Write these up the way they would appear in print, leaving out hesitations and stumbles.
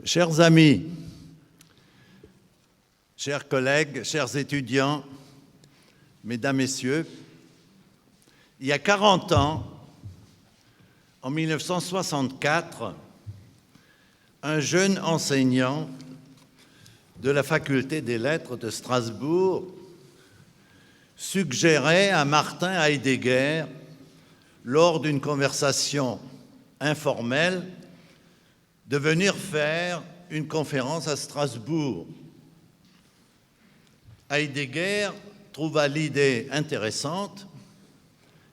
Chers amis, chers collègues, chers étudiants, mesdames, messieurs, il y a 40 ans, en 1964, un jeune enseignant de la faculté des lettres de Strasbourg suggérait à Martin Heidegger, lors d'une conversation informelle, de venir faire une conférence à Strasbourg. Heidegger trouva l'idée intéressante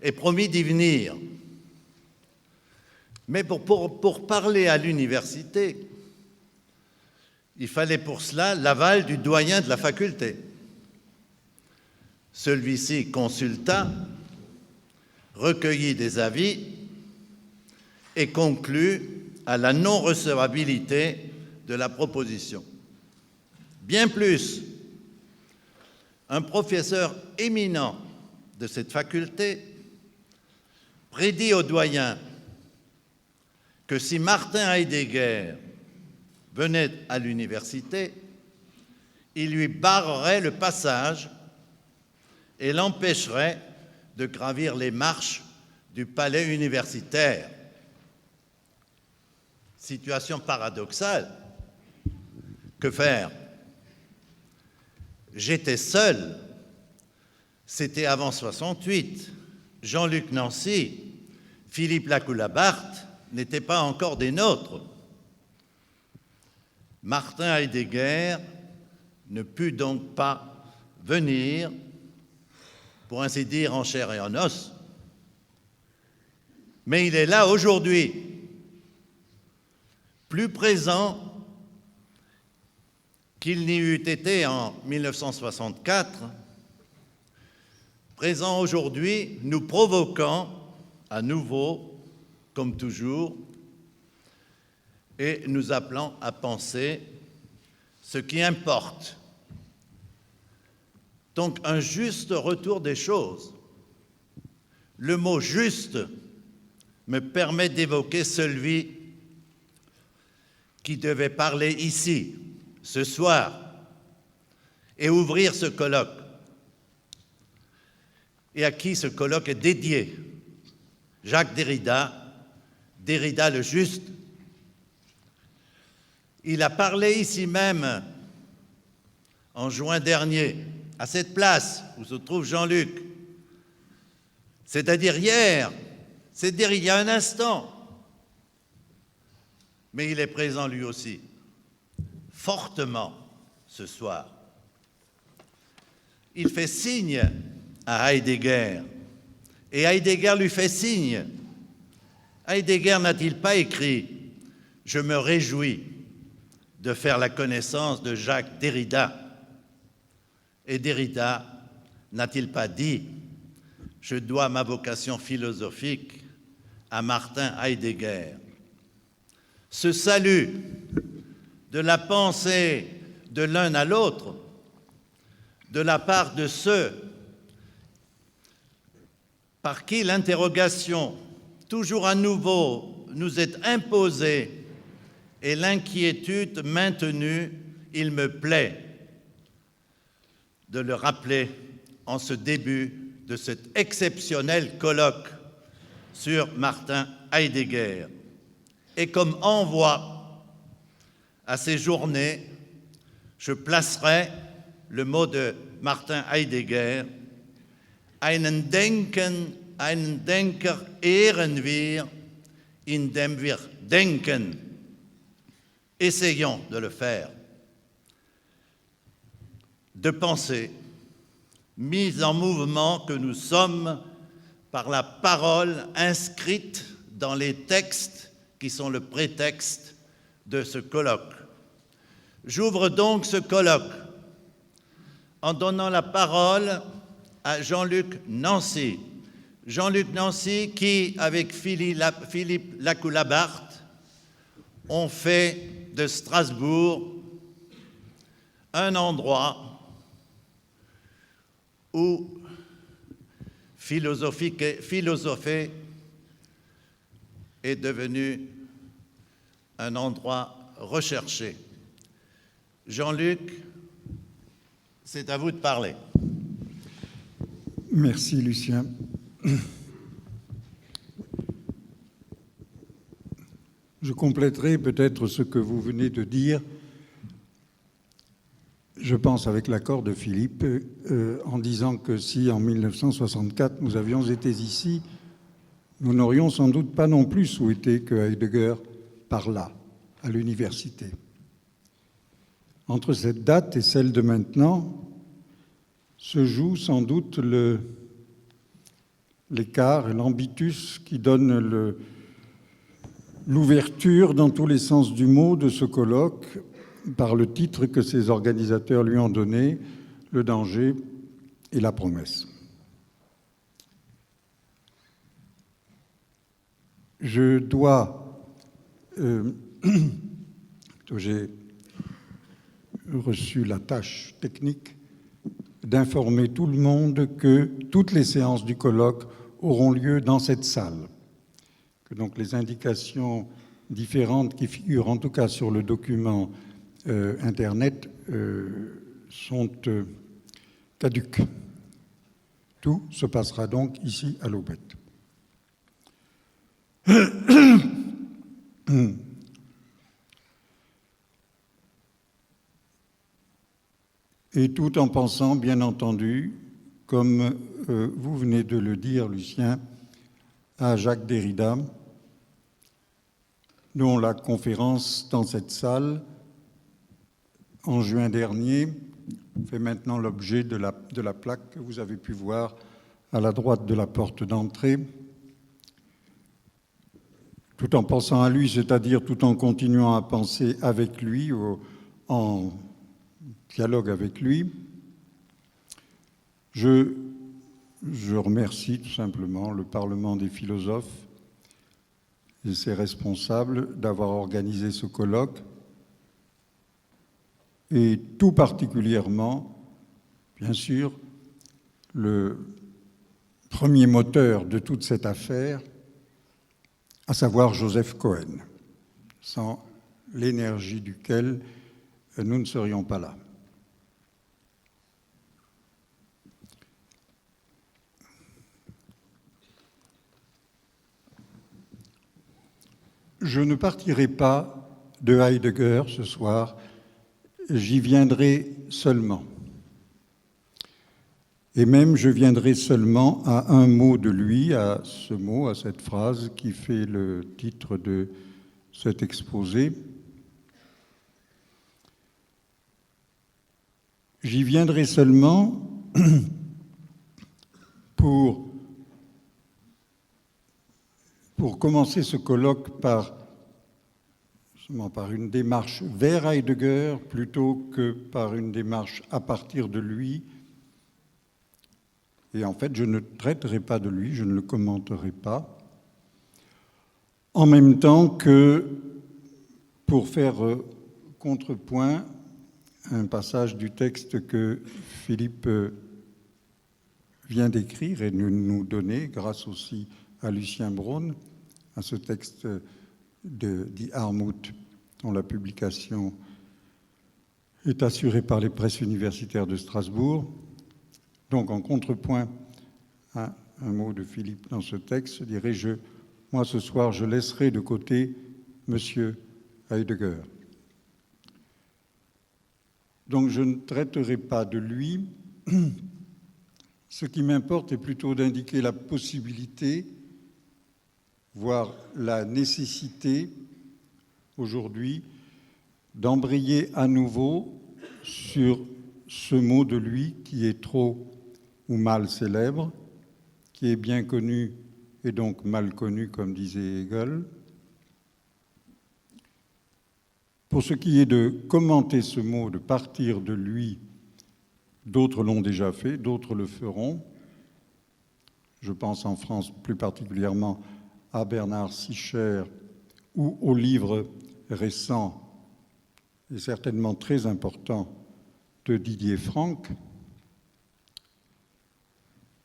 et promit d'y venir. Mais pour parler à l'université, il fallait pour cela l'aval du doyen de la faculté. Celui-ci consulta, recueillit des avis et conclut à la non-recevabilité de la proposition. Bien plus, un professeur éminent de cette faculté prédit au doyen que si Martin Heidegger venait à l'université, il lui barrerait le passage et l'empêcherait de gravir les marches du palais universitaire. Situation paradoxale. Que faire? J'étais seul. C'était avant 68. Jean-Luc Nancy, Philippe Lacoue-Labarthe n'étaient pas encore des nôtres. Martin Heidegger ne put donc pas venir, pour ainsi dire, en chair et en os. Mais il est là aujourd'hui, plus présent qu'il n'y eût été en 1964, présent aujourd'hui, nous provoquant à nouveau, comme toujours, et nous appelant à penser ce qui importe. Donc un juste retour des choses. Le mot « juste » me permet d'évoquer celui qui devait parler ici, ce soir, et ouvrir ce colloque, et à qui ce colloque est dédié, Jacques Derrida, Derrida le juste. Il a parlé ici même, en juin dernier, à cette place où se trouve Jean-Luc, c'est-à-dire hier, c'est-à-dire il y a un instant. Mais il est présent lui aussi, fortement, ce soir. Il fait signe à Heidegger, et Heidegger lui fait signe. Heidegger n'a-t-il pas écrit « Je me réjouis de faire la connaissance de Jacques Derrida » et Derrida n'a-t-il pas dit « Je dois ma vocation philosophique à Martin Heidegger ». Ce salut de la pensée de l'un à l'autre, de la part de ceux par qui l'interrogation toujours à nouveau nous est imposée et l'inquiétude maintenue, il me plaît de le rappeler en ce début de cet exceptionnel colloque sur Martin Heidegger. Et comme envoi à ces journées, je placerai le mot de Martin Heidegger, einen Denker ehren wir, indem wir denken. Essayons de le faire. De penser, mise en mouvement que nous sommes par la parole inscrite dans les textes qui sont le prétexte de ce colloque. J'ouvre donc ce colloque en donnant la parole à Jean-Luc Nancy. Jean-Luc Nancy qui, avec Philippe Lacoue-Labarthe, ont fait de Strasbourg un endroit où philosopher est devenu un endroit recherché. Jean-Luc, c'est à vous de parler. Merci, Lucien. Je compléterai peut-être ce que vous venez de dire, je pense avec l'accord de Philippe, en disant que si en 1964 nous avions été ici, nous n'aurions sans doute pas non plus souhaité que Heidegger parlât à l'université. Entre cette date et celle de maintenant se joue sans doute l'écart et l'ambitus qui donne l'ouverture dans tous les sens du mot de ce colloque par le titre que ses organisateurs lui ont donné, Le danger et la promesse. Je dois, j'ai reçu la tâche technique d'informer tout le monde que toutes les séances du colloque auront lieu dans cette salle. Que donc les indications différentes qui figurent en tout cas sur le document Internet sont caduques. Tout se passera donc ici à l'Aubette. Et tout en pensant, bien entendu, comme vous venez de le dire, Lucien, à Jacques Derrida, dont la conférence dans cette salle, en juin dernier, fait maintenant l'objet de la plaque que vous avez pu voir à la droite de la porte d'entrée. Tout en pensant à lui, c'est-à-dire tout en continuant à penser avec lui, en dialogue avec lui, je remercie tout simplement le Parlement des philosophes et ses responsables d'avoir organisé ce colloque et tout particulièrement, bien sûr, le premier moteur de toute cette affaire, à savoir Joseph Cohen, sans l'énergie duquel nous ne serions pas là. Je ne partirai pas de Heidegger ce soir, j'y viendrai seulement. Et même je viendrai seulement à un mot de lui, à ce mot, à cette phrase qui fait le titre de cet exposé. J'y viendrai seulement pour commencer ce colloque par une démarche vers Heidegger plutôt que par une démarche à partir de lui. Et en fait, je ne traiterai pas de lui, je ne le commenterai pas. En même temps que, pour faire contrepoint, un passage du texte que Philippe vient d'écrire et de nous donner, grâce aussi à Lucien Braun, à ce texte de Die Armut, dont la publication est assurée par les presses universitaires de Strasbourg. Donc, en contrepoint à un mot de Philippe dans ce texte, je dirais, moi ce soir, je laisserai de côté Monsieur Heidegger. Donc, je ne traiterai pas de lui. Ce qui m'importe est plutôt d'indiquer la possibilité, voire la nécessité, aujourd'hui, d'embrayer à nouveau sur ce mot de lui qui est trop ou mal célèbre, qui est bien connu et donc mal connu, comme disait Hegel. Pour ce qui est de commenter ce mot, de partir de lui, d'autres l'ont déjà fait, d'autres le feront. Je pense en France plus particulièrement à Bernard Sicher ou au livre récent et certainement très important de Didier Franck.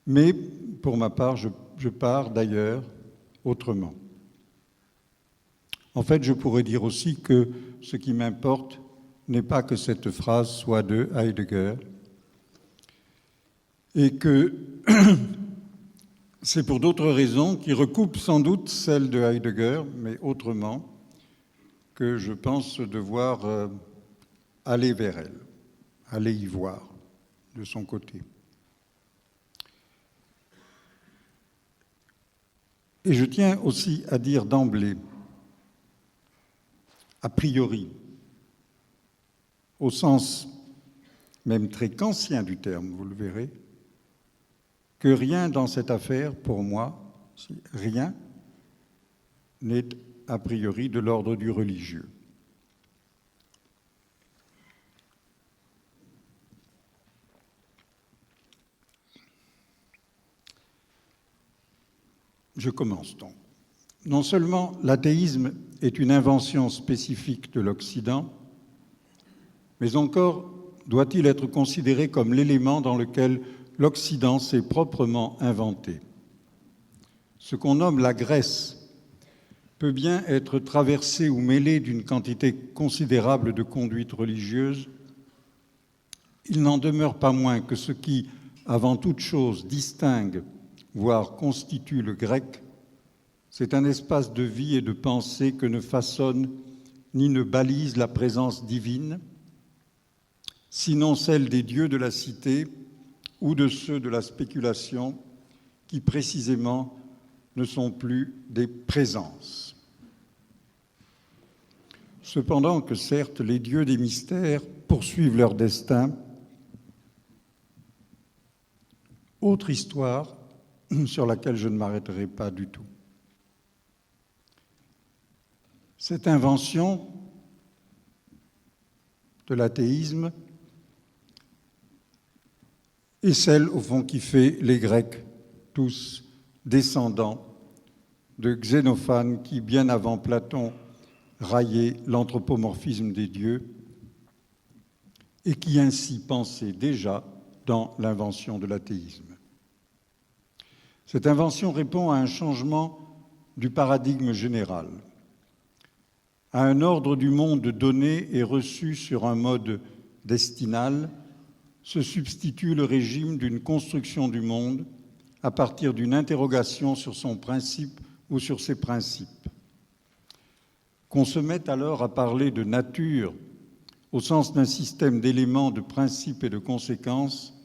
Mais pour ma part, je pars d'ailleurs autrement. En fait, je pourrais dire aussi que ce qui m'importe n'est pas que cette phrase soit de Heidegger, et que c'est pour d'autres raisons qui recoupent sans doute celle de Heidegger, mais autrement, que je pense devoir aller vers elle, aller y voir de son côté. Et je tiens aussi à dire d'emblée, a priori, au sens même très kantien du terme, vous le verrez, que rien dans cette affaire, pour moi, rien, n'est a priori de l'ordre du religieux. Je commence donc. Non seulement l'athéisme est une invention spécifique de l'Occident, mais encore doit-il être considéré comme l'élément dans lequel l'Occident s'est proprement inventé. Ce qu'on nomme la Grèce peut bien être traversé ou mêlé d'une quantité considérable de conduites religieuses. Il n'en demeure pas moins que ce qui, avant toute chose, distingue, voire constitue le grec, c'est un espace de vie et de pensée que ne façonne ni ne balise la présence divine, sinon celle des dieux de la cité ou de ceux de la spéculation, qui précisément ne sont plus des présences. Cependant que certes les dieux des mystères poursuivent leur destin, autre histoire sur laquelle je ne m'arrêterai pas du tout. Cette invention de l'athéisme est celle, au fond, qui fait les Grecs, tous descendants de Xénophane, qui, bien avant Platon, raillait l'anthropomorphisme des dieux et qui ainsi pensait déjà dans l'invention de l'athéisme. Cette invention répond à un changement du paradigme général, à un ordre du monde donné et reçu sur un mode destinal, se substitue le régime d'une construction du monde à partir d'une interrogation sur son principe ou sur ses principes. Qu'on se mette alors à parler de nature au sens d'un système d'éléments, de principes et de conséquences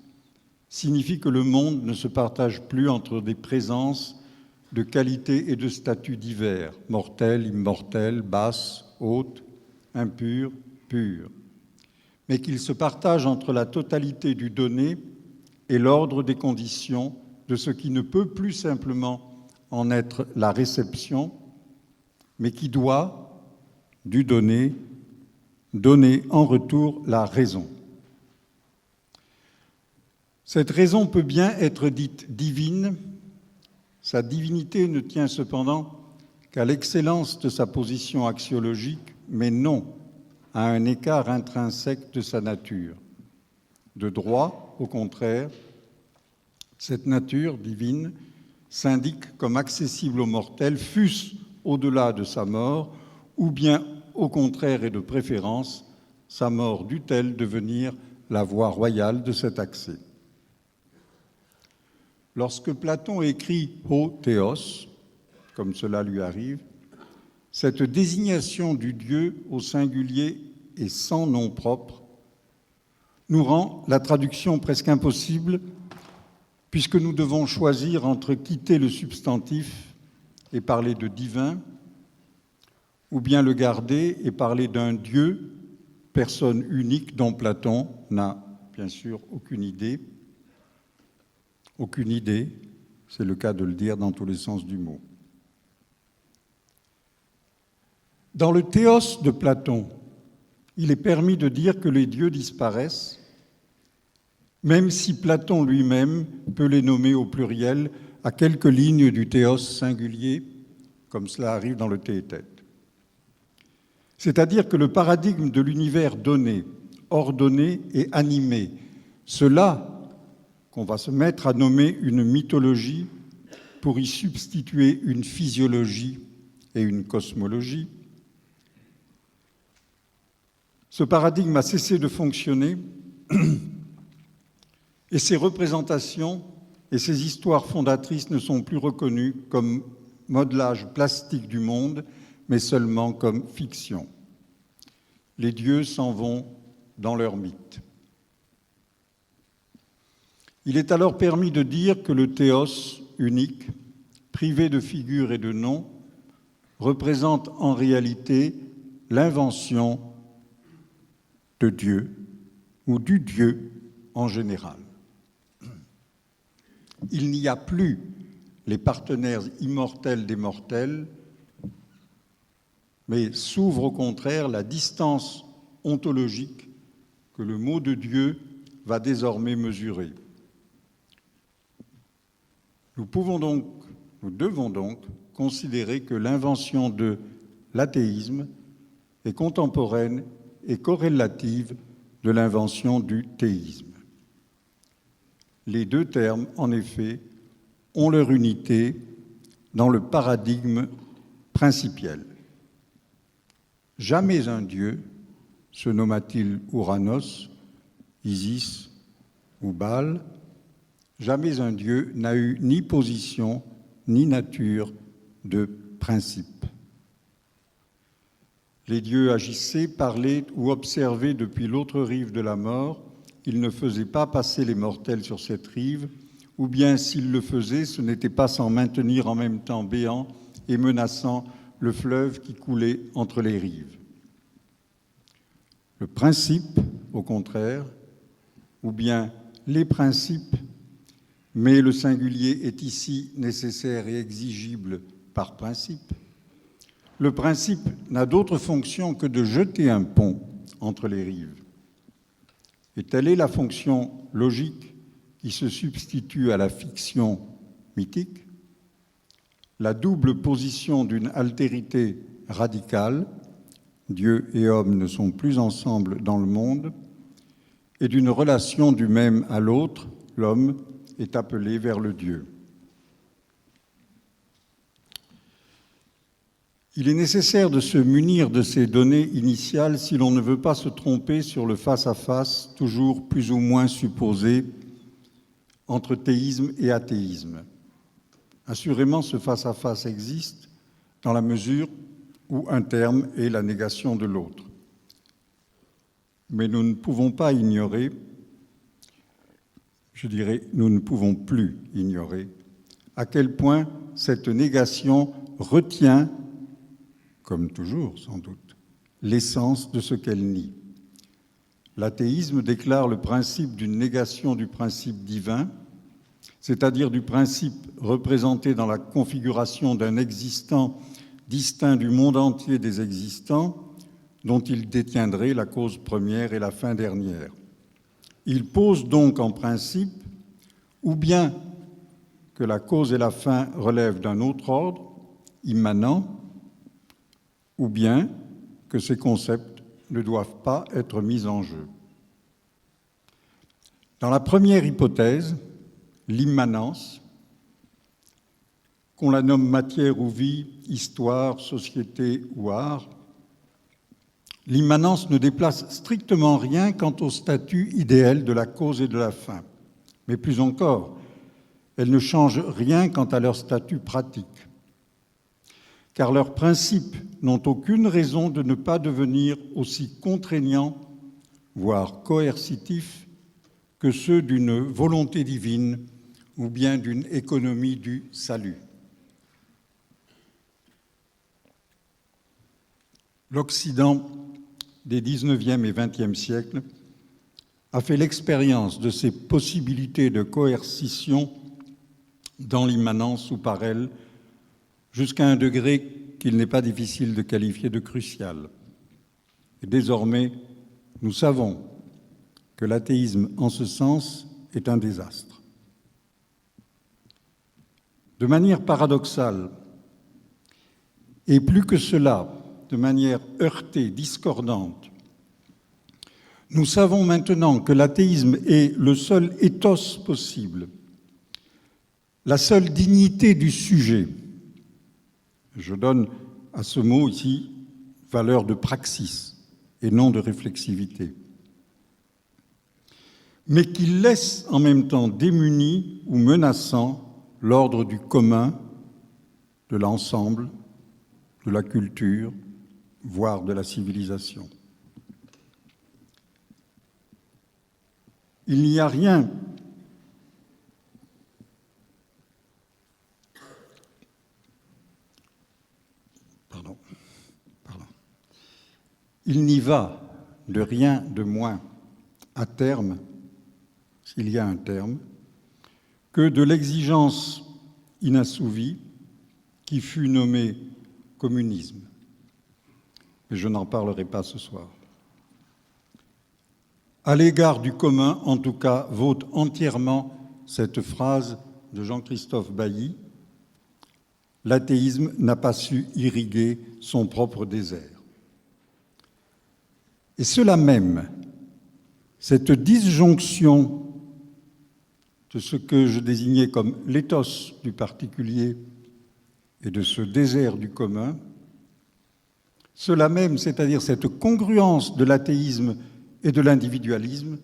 signifie que le monde ne se partage plus entre des présences de qualités et de statuts divers, mortels, immortels, basses, hautes, impures, pures, mais qu'il se partage entre la totalité du donné et l'ordre des conditions de ce qui ne peut plus simplement en être la réception, mais qui doit, du donné, donner en retour la raison. Cette raison peut bien être dite divine. Sa divinité ne tient cependant qu'à l'excellence de sa position axiologique, mais non à un écart intrinsèque de sa nature. De droit, au contraire, cette nature divine s'indique comme accessible aux mortels, fût-ce au-delà de sa mort, ou bien au contraire et de préférence, sa mort dut-elle devenir la voie royale de cet accès. Lorsque Platon écrit « Ho Théos », comme cela lui arrive, cette désignation du Dieu au singulier et sans nom propre nous rend la traduction presque impossible, puisque nous devons choisir entre quitter le substantif et parler de divin, ou bien le garder et parler d'un Dieu, personne unique dont Platon n'a bien sûr aucune idée. Aucune idée, c'est le cas de le dire dans tous les sens du mot. Dans le théos de Platon, il est permis de dire que les dieux disparaissent, même si Platon lui-même peut les nommer au pluriel à quelques lignes du théos singulier, comme cela arrive dans le Théétète. C'est-à-dire que le paradigme de l'univers donné, ordonné et animé, cela qu'on va se mettre à nommer une mythologie pour y substituer une physiologie et une cosmologie, Ce paradigme a cessé de fonctionner et ses représentations et ses histoires fondatrices ne sont plus reconnues comme modelage plastique du monde, mais seulement comme fiction. Les dieux s'en vont dans leur mythe. Il est alors permis de dire que le théos unique, privé de figure et de nom, représente en réalité l'invention de Dieu ou du Dieu en général. Il n'y a plus les partenaires immortels des mortels, mais s'ouvre au contraire la distance ontologique que le mot de Dieu va désormais mesurer. Nous devons donc considérer que l'invention de l'athéisme est contemporaine et corrélative de l'invention du théisme. Les deux termes, en effet, ont leur unité dans le paradigme principiel. Jamais un dieu, se nomma-t-il Ouranos, Isis ou Baal, jamais un dieu n'a eu ni position ni nature de principe. Les dieux agissaient, parlaient ou observaient depuis l'autre rive de la mort. Ils ne faisaient pas passer les mortels sur cette rive, ou bien s'ils le faisaient, ce n'était pas sans maintenir en même temps béant et menaçant le fleuve qui coulait entre les rives. Le principe, au contraire, ou bien les principes, mais le singulier est ici nécessaire et exigible par principe. Le principe n'a d'autre fonction que de jeter un pont entre les rives. Et telle est la fonction logique qui se substitue à la fiction mythique, la double position d'une altérité radicale, Dieu et homme ne sont plus ensemble dans le monde, et d'une relation du même à l'autre, l'homme est appelé vers le Dieu. Il est nécessaire de se munir de ces données initiales si l'on ne veut pas se tromper sur le face-à-face toujours plus ou moins supposé entre théisme et athéisme. Assurément, ce face-à-face existe dans la mesure où un terme est la négation de l'autre. Mais nous ne pouvons pas ignorer, nous ne pouvons plus ignorer à quel point cette négation retient, comme toujours sans doute, l'essence de ce qu'elle nie. L'athéisme déclare le principe d'une négation du principe divin, c'est-à-dire du principe représenté dans la configuration d'un existant distinct du monde entier des existants, dont il détiendrait la cause première et la fin dernière. Il pose donc en principe ou bien que la cause et la fin relèvent d'un autre ordre, immanent, ou bien que ces concepts ne doivent pas être mis en jeu. Dans la première hypothèse, l'immanence, qu'on la nomme matière ou vie, histoire, société ou art, l'immanence ne déplace strictement rien quant au statut idéal de la cause et de la fin. Mais plus encore, elle ne change rien quant à leur statut pratique, car leurs principes n'ont aucune raison de ne pas devenir aussi contraignants, voire coercitifs, que ceux d'une volonté divine ou bien d'une économie du salut. L'Occident des XIXe et XXe siècles a fait l'expérience de ces possibilités de coercition dans l'immanence ou par elle, jusqu'à un degré qu'il n'est pas difficile de qualifier de crucial. Et désormais, nous savons que l'athéisme, en ce sens, est un désastre. De manière paradoxale, et plus que cela, de manière heurtée, discordante, nous savons maintenant que l'athéisme est le seul ethos possible, la seule dignité du sujet. Je donne à ce mot ici valeur de praxis, et non de réflexivité, mais qui laisse en même temps démuni ou menaçant l'ordre du commun, de l'ensemble, de la culture, voire de la civilisation. Il n'y a rien Il n'y va de rien de moins à terme, s'il y a un terme, que de l'exigence inassouvie qui fut nommée communisme. Mais je n'en parlerai pas ce soir. À l'égard du commun, en tout cas, vaut entièrement cette phrase de Jean-Christophe Bailly: « L'athéisme n'a pas su irriguer son propre désert. » Et cela même, cette disjonction de ce que je désignais comme l'éthos du particulier et de ce désert du commun, cela même, c'est-à-dire cette congruence de l'athéisme et de l'individualisme,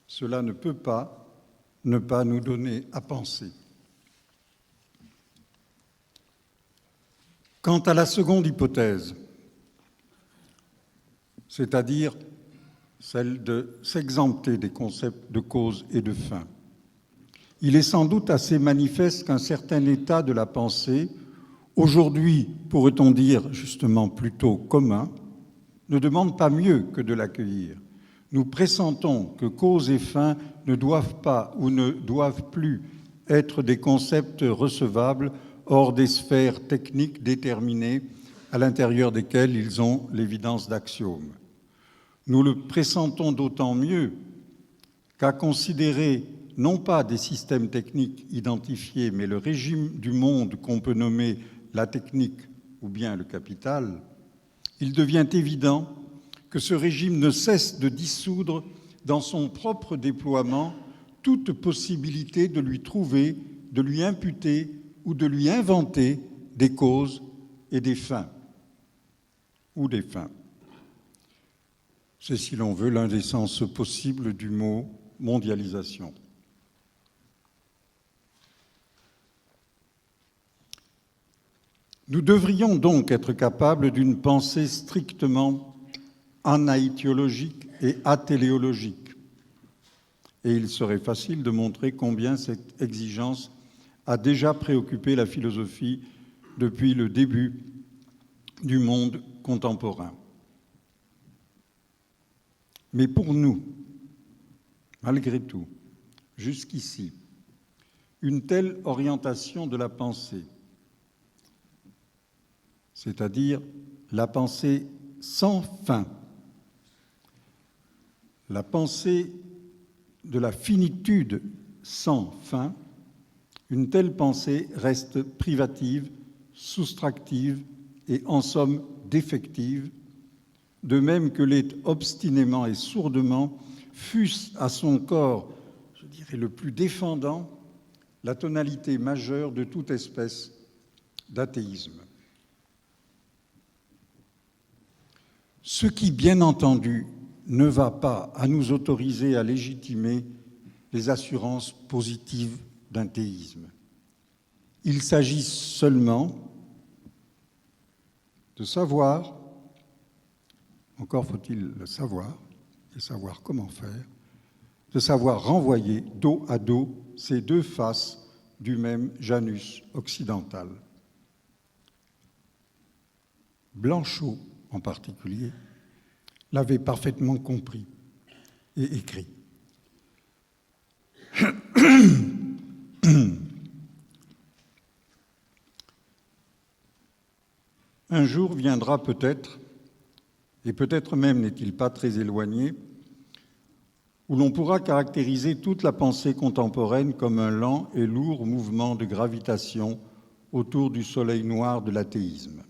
cela ne peut pas ne pas nous donner à penser. Quant à la seconde hypothèse, c'est-à-dire celle de s'exempter des concepts de cause et de fin, il est sans doute assez manifeste qu'un certain état de la pensée, aujourd'hui, pourrait-on dire justement plutôt commun, ne demande pas mieux que de l'accueillir. Nous pressentons que cause et fin ne doivent pas ou ne doivent plus être des concepts recevables hors des sphères techniques déterminées à l'intérieur desquelles ils ont l'évidence d'axiomes. Nous le pressentons d'autant mieux qu'à considérer non pas des systèmes techniques identifiés, mais le régime du monde qu'on peut nommer la technique ou bien le capital, il devient évident que ce régime ne cesse de dissoudre dans son propre déploiement toute possibilité de lui trouver, de lui imputer ou de lui inventer des causes et des fins, ou des fins. C'est, si l'on veut, l'un des sens possibles du mot mondialisation. Nous devrions donc être capables d'une pensée strictement anaïtiologique et atéléologique. Et il serait facile de montrer combien cette exigence a déjà préoccupé la philosophie depuis le début du monde contemporain. Mais pour nous, malgré tout, jusqu'ici, une telle orientation de la pensée, c'est-à-dire la pensée sans fin, la pensée de la finitude sans fin, une telle pensée reste privative, soustractive et en somme défective, de même que l'est obstinément et sourdement, fût-ce à son corps, je dirais, le plus défendant, la tonalité majeure de toute espèce d'athéisme. Ce qui, bien entendu, ne va pas à nous autoriser à légitimer les assurances positives d'un théisme. Il s'agit seulement de savoir, encore faut-il le savoir, et savoir comment faire, de savoir renvoyer dos à dos ces deux faces du même Janus occidental. Blanchot, en particulier, l'avait parfaitement compris et écrit. Un jour viendra peut-être, et peut-être même n'est-il pas très éloigné, où l'on pourra caractériser toute la pensée contemporaine comme un lent et lourd mouvement de gravitation autour du soleil noir de l'athéisme.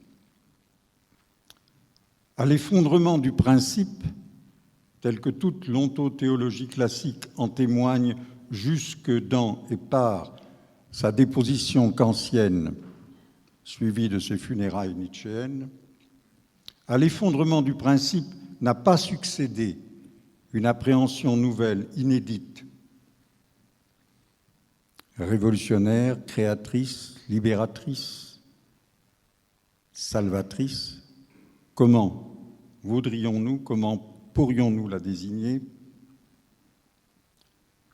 À l'effondrement du principe, tel que toute l'ontothéologie classique en témoigne jusque dans et par sa déposition kantienne, suivie de ses funérailles nietzschéennes, à l'effondrement du principe n'a pas succédé une appréhension nouvelle, inédite, révolutionnaire, créatrice, libératrice, salvatrice. Comment voudrions-nous, comment pourrions-nous la désigner?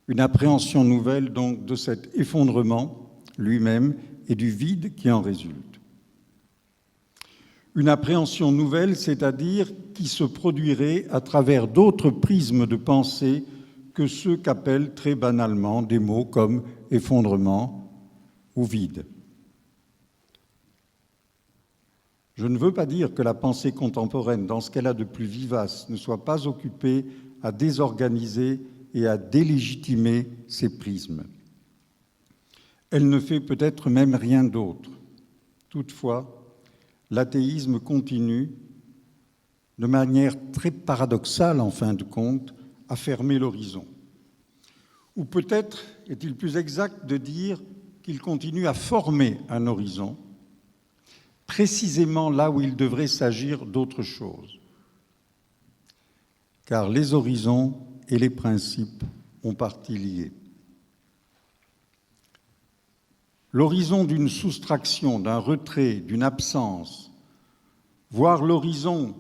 Une appréhension nouvelle donc de cet effondrement lui-même et du vide qui en résulte. Une appréhension nouvelle, c'est-à-dire qui se produirait à travers d'autres prismes de pensée que ceux qu'appellent très banalement des mots comme effondrement ou vide. Je ne veux pas dire que la pensée contemporaine, dans ce qu'elle a de plus vivace, ne soit pas occupée à désorganiser et à délégitimer ces prismes. Elle ne fait peut-être même rien d'autre. Toutefois, l'athéisme continue, de manière très paradoxale en fin de compte, à fermer l'horizon. Ou peut-être est-il plus exact de dire qu'il continue à former un horizon, précisément là où il devrait s'agir d'autre chose. Car les horizons et les principes ont partie liée. L'horizon d'une soustraction, d'un retrait, d'une absence, voire l'horizon,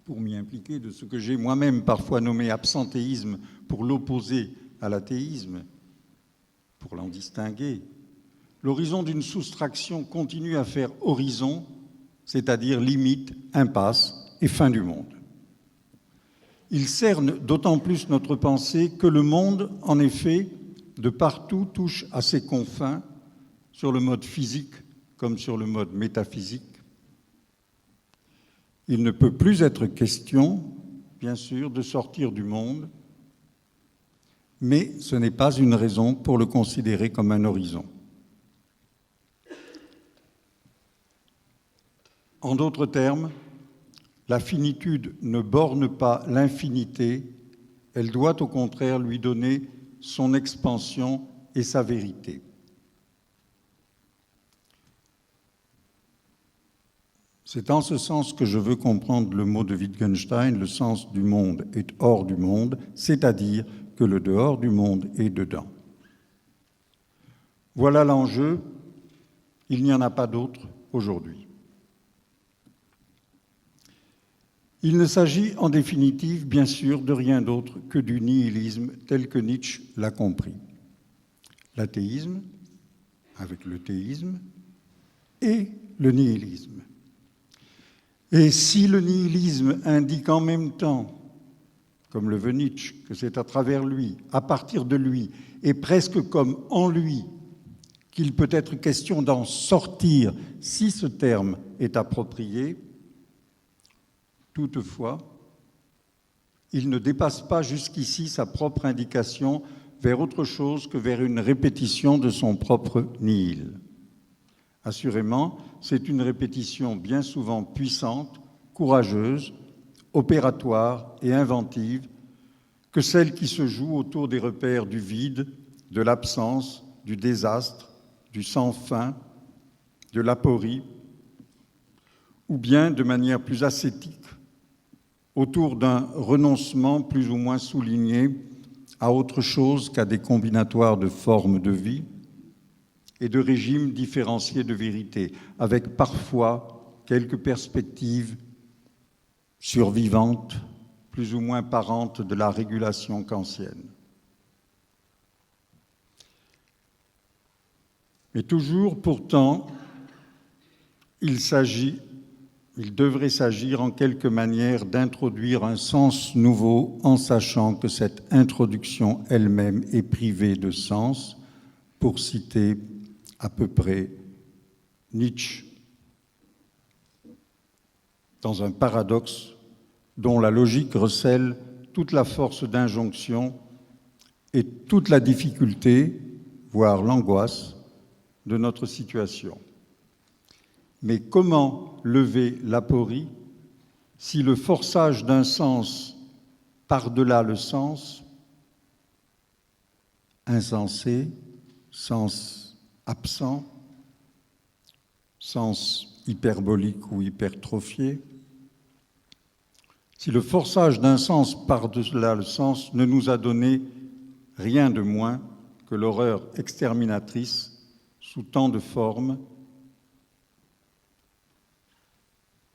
pour m'y impliquer, de ce que j'ai moi-même parfois nommé absentéisme pour l'opposer à l'athéisme, pour l'en distinguer, l'horizon d'une soustraction continue à faire horizon, c'est-à-dire limite, impasse et fin du monde. Il cerne d'autant plus notre pensée que le monde, en effet, de partout touche à ses confins, sur le mode physique comme sur le mode métaphysique. Il ne peut plus être question, bien sûr, de sortir du monde, mais ce n'est pas une raison pour le considérer comme un horizon. En d'autres termes, la finitude ne borne pas l'infinité, elle doit au contraire lui donner son expansion et sa vérité. C'est en ce sens que je veux comprendre le mot de Wittgenstein, le sens du monde est hors du monde, c'est-à-dire que le dehors du monde est dedans. Voilà l'enjeu, il n'y en a pas d'autre aujourd'hui. Il ne s'agit en définitive, bien sûr, de rien d'autre que du nihilisme tel que Nietzsche l'a compris. L'athéisme, avec le théisme, et le nihilisme. Et si le nihilisme indique en même temps, comme le veut Nietzsche, que c'est à travers lui, à partir de lui, et presque comme en lui, qu'il peut être question d'en sortir, si ce terme est approprié, toutefois, il ne dépasse pas jusqu'ici sa propre indication vers autre chose que vers une répétition de son propre nihil. Assurément, c'est une répétition bien souvent puissante, courageuse, opératoire et inventive que celle qui se joue autour des repères du vide, de l'absence, du désastre, du sans fin, de l'aporie, ou bien de manière plus ascétique, autour d'un renoncement plus ou moins souligné à autre chose qu'à des combinatoires de formes de vie et de régimes différenciés de vérité, avec parfois quelques perspectives survivantes, plus ou moins parentes de la régulation kantienne. Mais toujours, pourtant, il devrait s'agir en quelque manière d'introduire un sens nouveau en sachant que cette introduction elle-même est privée de sens, pour citer à peu près Nietzsche, dans un paradoxe dont la logique recèle toute la force d'injonction et toute la difficulté, voire l'angoisse, de notre situation. Mais comment lever l'aporie si le forçage d'un sens par-delà le sens, insensé, sens absent, sens hyperbolique ou hypertrophié, si le forçage d'un sens par-delà le sens ne nous a donné rien de moins que l'horreur exterminatrice sous tant de formes,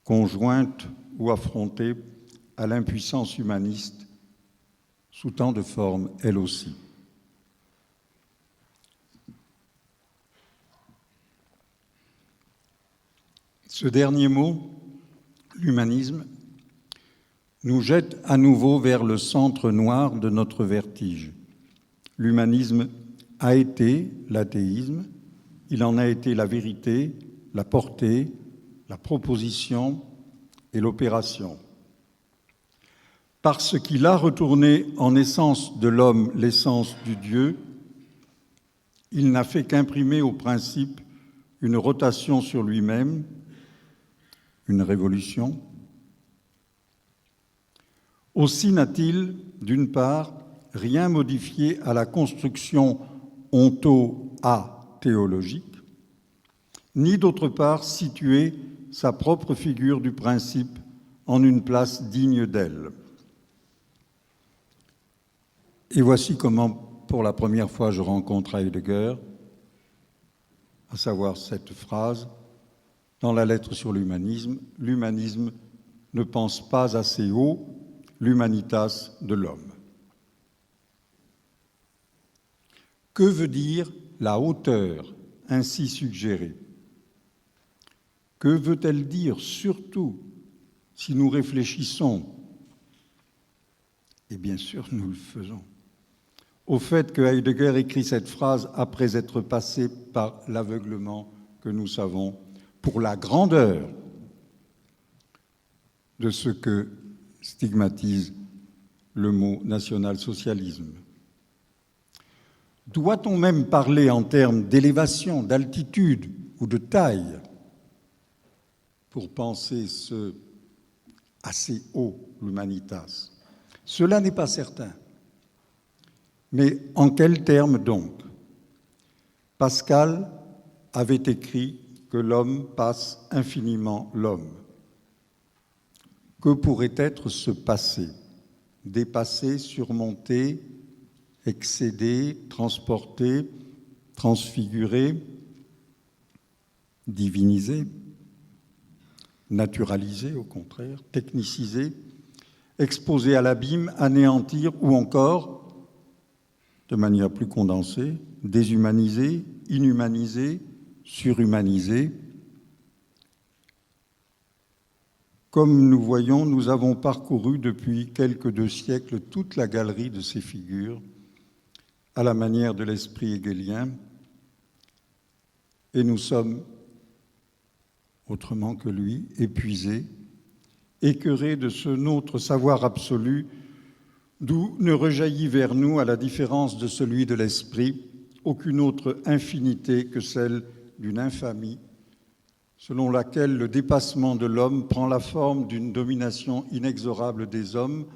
conjointes ou affrontées à l'impuissance humaniste, sous tant de formes, elle aussi. Ce dernier mot, l'humanisme, nous jette à nouveau vers le centre noir de notre vertige. L'humanisme a été l'athéisme, il en a été la vérité, la portée, la proposition et l'opération. Parce qu'il a retourné en essence de l'homme l'essence du Dieu, il n'a fait qu'imprimer au principe une rotation sur lui-même, une révolution. Aussi n'a-t-il, d'une part, rien modifié à la construction onto-athéologique, ni d'autre part situé sa propre figure du principe en une place digne d'elle. Et voici comment, pour la première fois, je rencontre Heidegger, à savoir cette phrase, dans la lettre sur l'humanisme ne pense pas assez haut l'humanitas de l'homme. Que veut dire la hauteur ainsi suggérée? Que veut-elle dire surtout si nous réfléchissons, et bien sûr nous le faisons, au fait que Heidegger écrit cette phrase après être passé par l'aveuglement que nous savons pour la grandeur de ce que stigmatise le mot national-socialisme. Doit-on même parler en termes d'élévation, d'altitude ou de taille pour penser ce assez haut, l'humanitas? Cela n'est pas certain. Mais en quels termes donc? Pascal avait écrit que l'homme passe infiniment l'homme. Que pourrait être ce passé? Dépasser, surmonter, excéder, transporter, transfigurer, diviniser, naturaliser au contraire, techniciser, exposer à l'abîme, anéantir ou encore, de manière plus condensée, déshumaniser, inhumaniser, surhumaniser. Comme nous voyons, nous avons parcouru depuis quelques 2 siècles toute la galerie de ces figures, à la manière de l'esprit hegelien, et nous sommes, autrement que lui, épuisés, écœurés de ce nôtre savoir absolu, d'où ne rejaillit vers nous, à la différence de celui de l'esprit, aucune autre infinité que celle d'une infamie, selon laquelle le dépassement de l'homme prend la forme d'une domination inexorable des hommes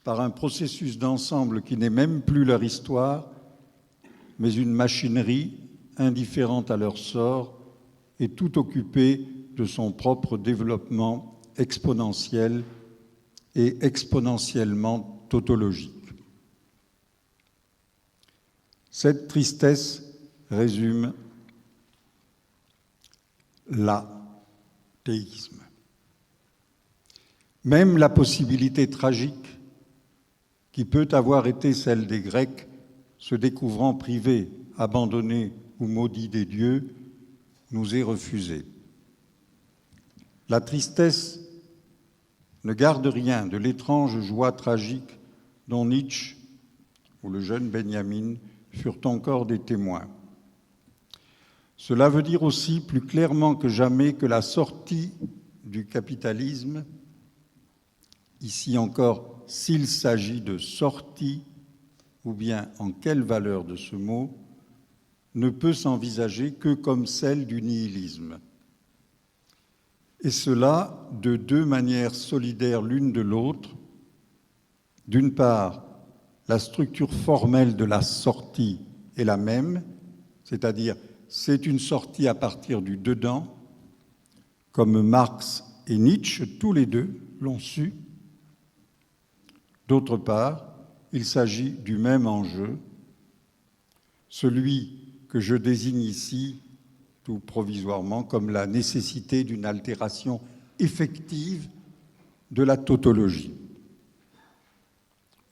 par un processus d'ensemble qui n'est même plus leur histoire, mais une machinerie indifférente à leur sort et tout occupée de son propre développement exponentiel et exponentiellement tautologique. Cette tristesse résume l'athéisme. Même la possibilité tragique qui peut avoir été celle des Grecs, se découvrant privés, abandonnés ou maudits des dieux, nous est refusée. La tristesse ne garde rien de l'étrange joie tragique dont Nietzsche ou le jeune Benjamin furent encore des témoins. Cela veut dire aussi plus clairement que jamais que la sortie du capitalisme, ici encore s'il s'agit de sortie, ou bien en quelle valeur de ce mot, ne peut s'envisager que comme celle du nihilisme. Et cela de 2 manières solidaires l'une de l'autre. D'une part, la structure formelle de la sortie est la même, c'est-à-dire c'est une sortie à partir du dedans, comme Marx et Nietzsche, tous les deux l'ont su, D'autre part, il s'agit du même enjeu, celui que je désigne ici, tout provisoirement, comme la nécessité d'une altération effective de la tautologie,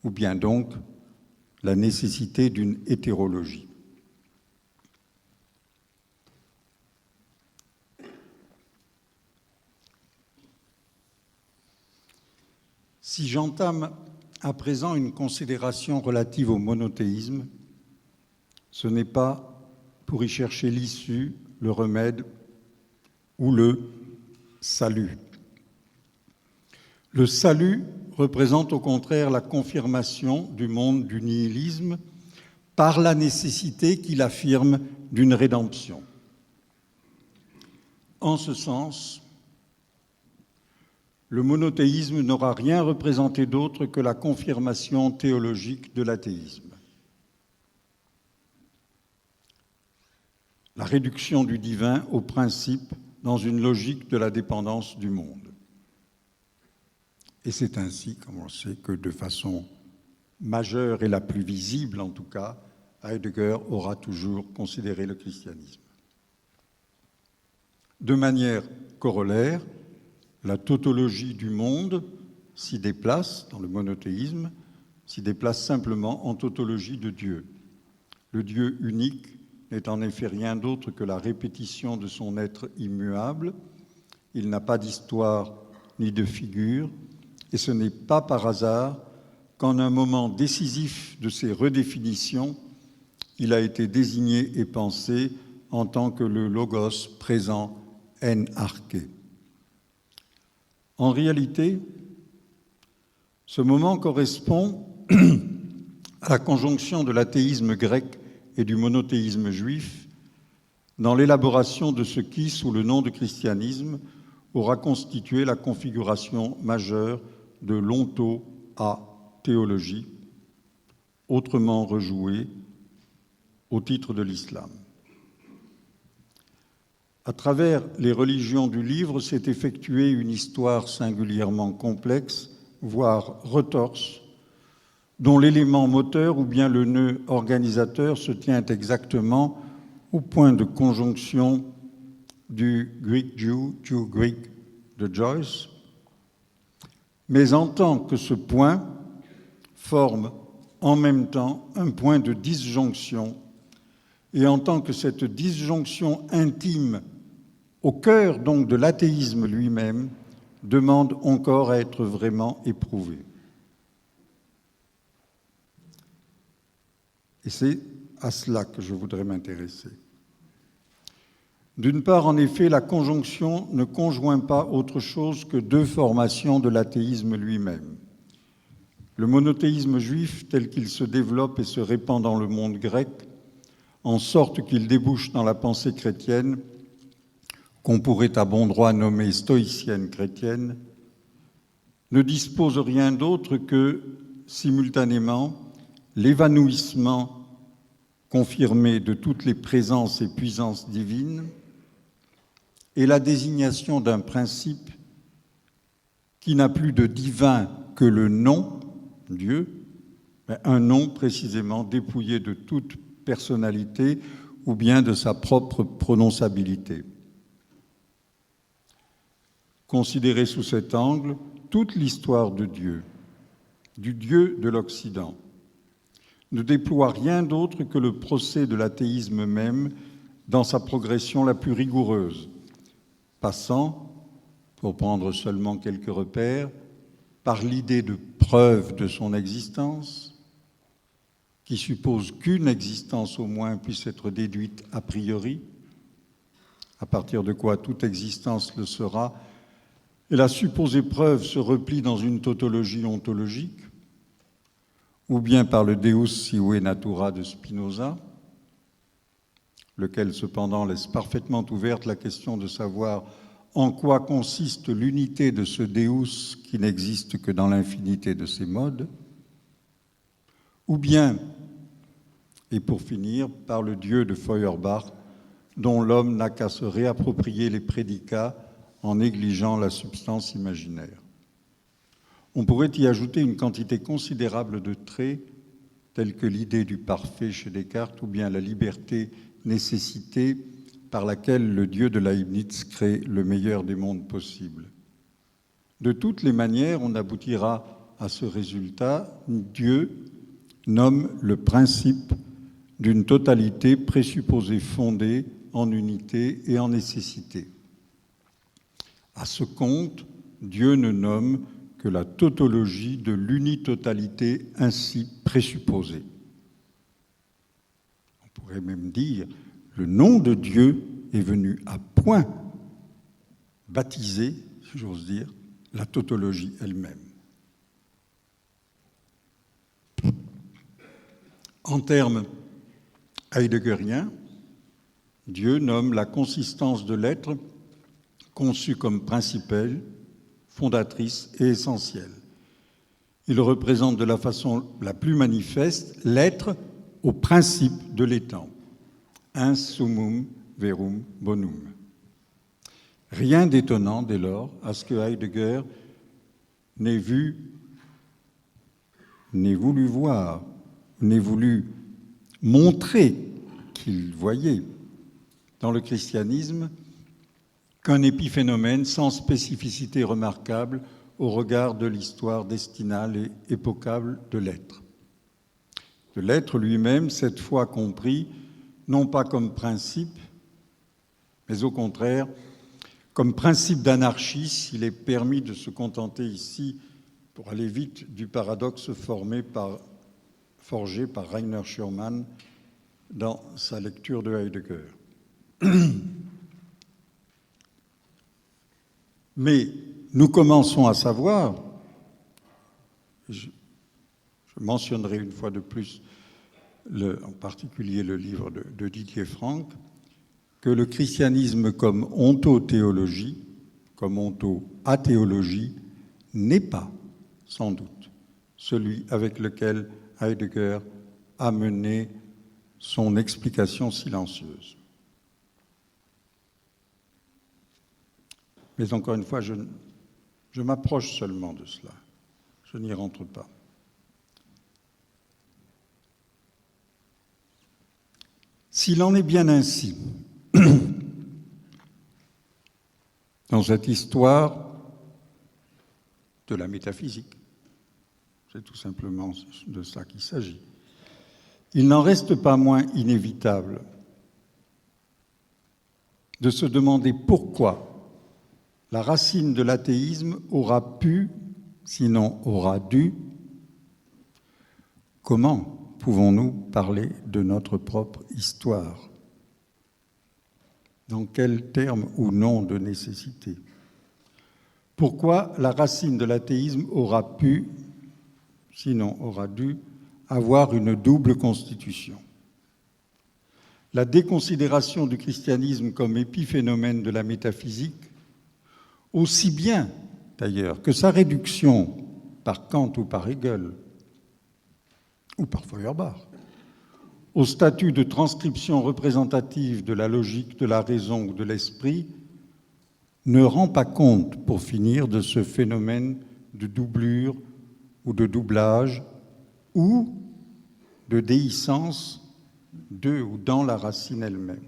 ou bien donc la nécessité d'une hétérologie. Si j'entame à présent une considération relative au monothéisme, ce n'est pas pour y chercher l'issue, le remède ou le salut. Le salut représente au contraire la confirmation du monde du nihilisme par la nécessité qu'il affirme d'une rédemption. En ce sens, le monothéisme n'aura rien représenté d'autre que la confirmation théologique de l'athéisme. La réduction du divin au principe dans une logique de la dépendance du monde. Et c'est ainsi, comme on sait, que de façon majeure et la plus visible en tout cas, Heidegger aura toujours considéré le christianisme. De manière corollaire, la tautologie du monde s'y déplace, dans le monothéisme, s'y déplace simplement en tautologie de Dieu. Le Dieu unique n'est en effet rien d'autre que la répétition de son être immuable. Il n'a pas d'histoire ni de figure, et ce n'est pas par hasard qu'en un moment décisif de ses redéfinitions, il a été désigné et pensé en tant que le logos présent en arché. En réalité, ce moment correspond à la conjonction de l'athéisme grec et du monothéisme juif dans l'élaboration de ce qui, sous le nom de christianisme, aura constitué la configuration majeure de l'onto-a-théologie, autrement rejouée au titre de l'islam. À travers les religions du livre s'est effectuée une histoire singulièrement complexe, voire retorse, dont l'élément moteur ou bien le nœud organisateur se tient exactement au point de conjonction du Greek Jew, Jew Greek de Joyce, mais en tant que ce point forme en même temps un point de disjonction, et en tant que cette disjonction intime au cœur donc de l'athéisme lui-même, demande encore à être vraiment éprouvée. Et c'est à cela que je voudrais m'intéresser. D'une part, en effet, la conjonction ne conjoint pas autre chose que deux formations de l'athéisme lui-même. Le monothéisme juif tel qu'il se développe et se répand dans le monde grec, en sorte qu'il débouche dans la pensée chrétienne, qu'on pourrait à bon droit nommer stoïcienne chrétienne, ne dispose rien d'autre que, simultanément, l'évanouissement confirmé de toutes les présences et puissances divines et la désignation d'un principe qui n'a plus de divin que le nom, Dieu, mais un nom précisément dépouillé de toute personnalité ou bien de sa propre prononçabilité. Considérée sous cet angle, toute l'histoire de Dieu, du Dieu de l'Occident, ne déploie rien d'autre que le procès de l'athéisme même dans sa progression la plus rigoureuse, passant, pour prendre seulement quelques repères, par l'idée de preuve de son existence, qui suppose qu'une existence au moins puisse être déduite a priori, à partir de quoi toute existence le sera, et la supposée preuve se replie dans une tautologie ontologique, ou bien par le Deus sive natura de Spinoza, lequel cependant laisse parfaitement ouverte la question de savoir en quoi consiste l'unité de ce Deus qui n'existe que dans l'infinité de ses modes, ou bien, et pour finir, par le Dieu de Feuerbach, dont l'homme n'a qu'à se réapproprier les prédicats en négligeant la substance imaginaire. On pourrait y ajouter une quantité considérable de traits, tels que l'idée du parfait chez Descartes ou bien la liberté-nécessité par laquelle le Dieu de Leibniz crée le meilleur des mondes possibles. De toutes les manières, on aboutira à ce résultat. Dieu nomme le principe d'une totalité présupposée fondée en unité et en nécessité. À ce compte, Dieu ne nomme que la tautologie de l'unitotalité ainsi présupposée. On pourrait même dire le nom de Dieu est venu à point baptiser, si j'ose dire, la tautologie elle-même. En termes heideggeriens, Dieu nomme la consistance de l'être conçue comme principale, fondatrice et essentielle. Il représente de la façon la plus manifeste l'être au principe de l'étant. Ins summum verum bonum. Rien d'étonnant dès lors à ce que Heidegger n'ait voulu voir, n'ait voulu montrer qu'il voyait dans le christianisme qu'un épiphénomène sans spécificité remarquable au regard de l'histoire destinale et épocale de l'être. De l'être lui-même, cette fois compris, non pas comme principe, mais au contraire, comme principe d'anarchie, s'il est permis de se contenter ici, pour aller vite, du paradoxe forgé par Rainer Schurmann dans sa lecture de Heidegger. Mais nous commençons à savoir, je mentionnerai une fois de plus en particulier le livre de Didier Franck, que le christianisme comme ontothéologie, comme onto-athéologie, n'est pas, sans doute, celui avec lequel Heidegger a mené son explication silencieuse. Mais encore une fois, je m'approche seulement de cela. Je n'y rentre pas. S'il en est bien ainsi, dans cette histoire de la métaphysique, c'est tout simplement de ça qu'il s'agit, il n'en reste pas moins inévitable de se demander pourquoi la racine de l'athéisme aura pu, sinon aura dû, comment pouvons-nous parler de notre propre histoire? Dans quels termes ou non de nécessité? Pourquoi la racine de l'athéisme aura pu, sinon aura dû, avoir une double constitution? La déconsidération du christianisme comme épiphénomène de la métaphysique, aussi bien d'ailleurs que sa réduction par Kant ou par Hegel, ou par Feuerbach, au statut de transcription représentative de la logique, de la raison ou de l'esprit, ne rend pas compte, pour finir, de ce phénomène de doublure ou de doublage ou de déhiscence de ou dans la racine elle-même.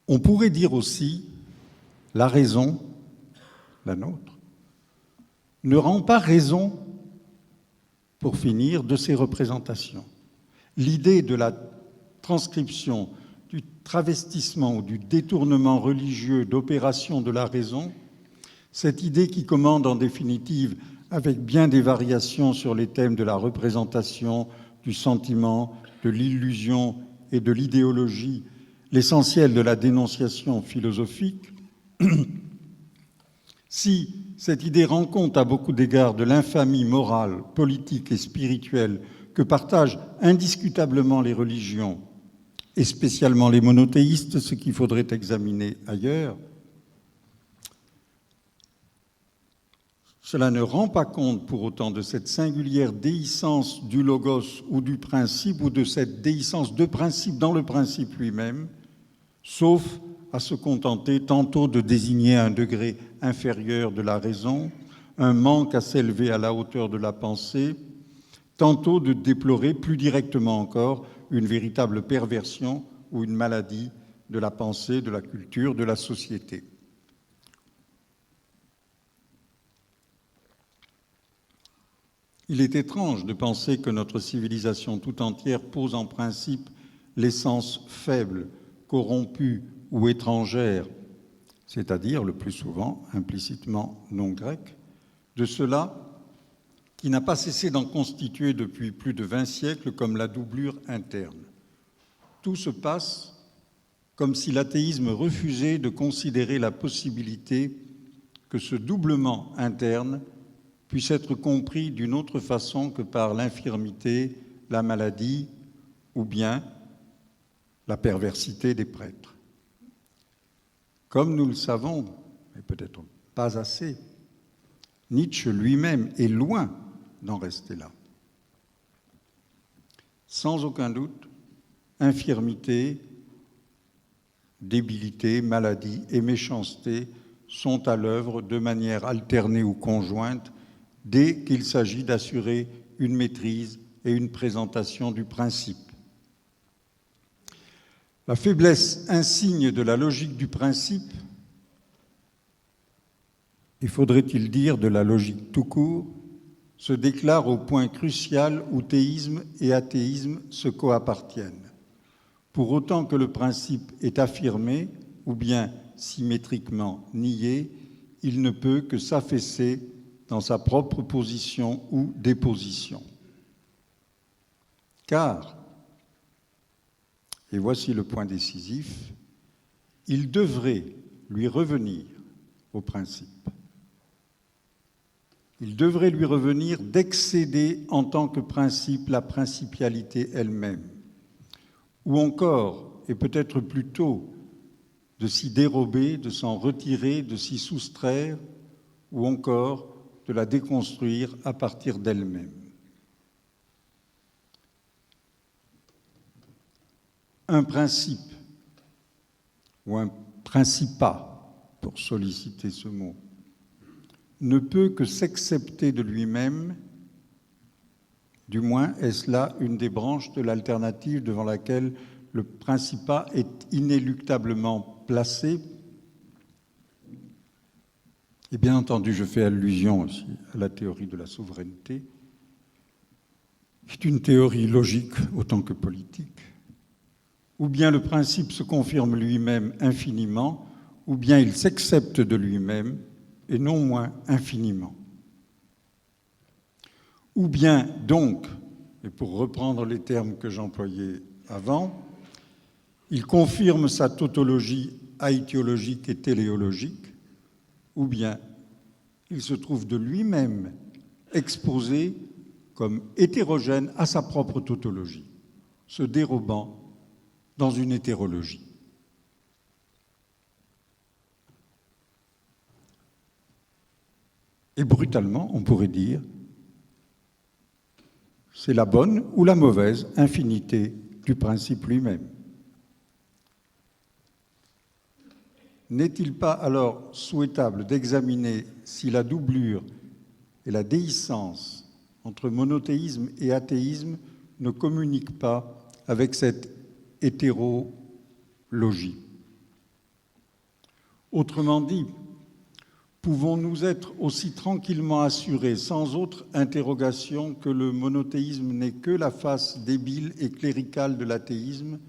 On pourrait dire aussi la raison, la nôtre, ne rend pas raison, pour finir, de ces représentations. L'idée de la transcription, du travestissement ou du détournement religieux d'opérations de la raison, cette idée qui commande en définitive, avec bien des variations sur les thèmes de la représentation, du sentiment, de l'illusion et de l'idéologie, l'essentiel de la dénonciation philosophique, si cette idée rend compte à beaucoup d'égards de l'infamie morale, politique et spirituelle que partagent indiscutablement les religions, et spécialement les monothéistes, ce qu'il faudrait examiner ailleurs, cela ne rend pas compte pour autant de cette singulière déhiscence du logos ou du principe, ou de cette déhiscence de principe dans le principe lui-même, sauf à se contenter tantôt de désigner un degré inférieur de la raison, un manque à s'élever à la hauteur de la pensée, tantôt de déplorer plus directement encore une véritable perversion ou une maladie de la pensée, de la culture, de la société. Il est étrange de penser que notre civilisation tout entière pose en principe l'essence faible, corrompue ou étrangère, c'est-à-dire le plus souvent implicitement non grecque, de cela qui n'a pas cessé d'en constituer depuis plus de 20 siècles comme la doublure interne. Tout se passe comme si l'athéisme refusait de considérer la possibilité que ce doublement interne puisse être compris d'une autre façon que par l'infirmité, la maladie ou bien la perversité des prêtres. Comme nous le savons, mais peut-être pas assez, Nietzsche lui-même est loin d'en rester là. Sans aucun doute, infirmité, débilité, maladie et méchanceté sont à l'œuvre de manière alternée ou conjointe dès qu'il s'agit d'assurer une maîtrise et une présentation du principe. La faiblesse insigne de la logique du principe, et faudrait-il dire de la logique tout court, se déclare au point crucial où théisme et athéisme se coappartiennent. Pour autant que le principe est affirmé ou bien symétriquement nié, il ne peut que s'affaisser dans sa propre position ou déposition. Car, et voici le point décisif, il devrait lui revenir au principe. Il devrait lui revenir d'excéder en tant que principe la principialité elle-même, ou encore, et peut-être plutôt, de s'y dérober, de s'en retirer, de s'y soustraire, ou encore de la déconstruire à partir d'elle-même. Un principe, ou un principat, pour solliciter ce mot, ne peut que s'accepter de lui-même, du moins est-ce là une des branches de l'alternative devant laquelle le principat est inéluctablement placé. Et bien entendu, je fais allusion aussi à la théorie de la souveraineté, qui est une théorie logique autant que politique. Ou bien le principe se confirme lui-même infiniment, ou bien il s'accepte de lui-même, et non moins infiniment. Ou bien donc, et pour reprendre les termes que j'employais avant, il confirme sa tautologie aïtiologique et téléologique, ou bien il se trouve de lui-même exposé comme hétérogène à sa propre tautologie, se dérobant dans une hétérologie. Et brutalement, on pourrait dire, c'est la bonne ou la mauvaise infinité du principe lui-même. N'est-il pas alors souhaitable d'examiner si la doublure et la déhiscence entre monothéisme et athéisme ne communiquent pas avec cette hétérologie? Autrement dit, pouvons-nous être aussi tranquillement assurés, sans autre interrogation, que le monothéisme n'est que la face débile et cléricale de l'athéisme,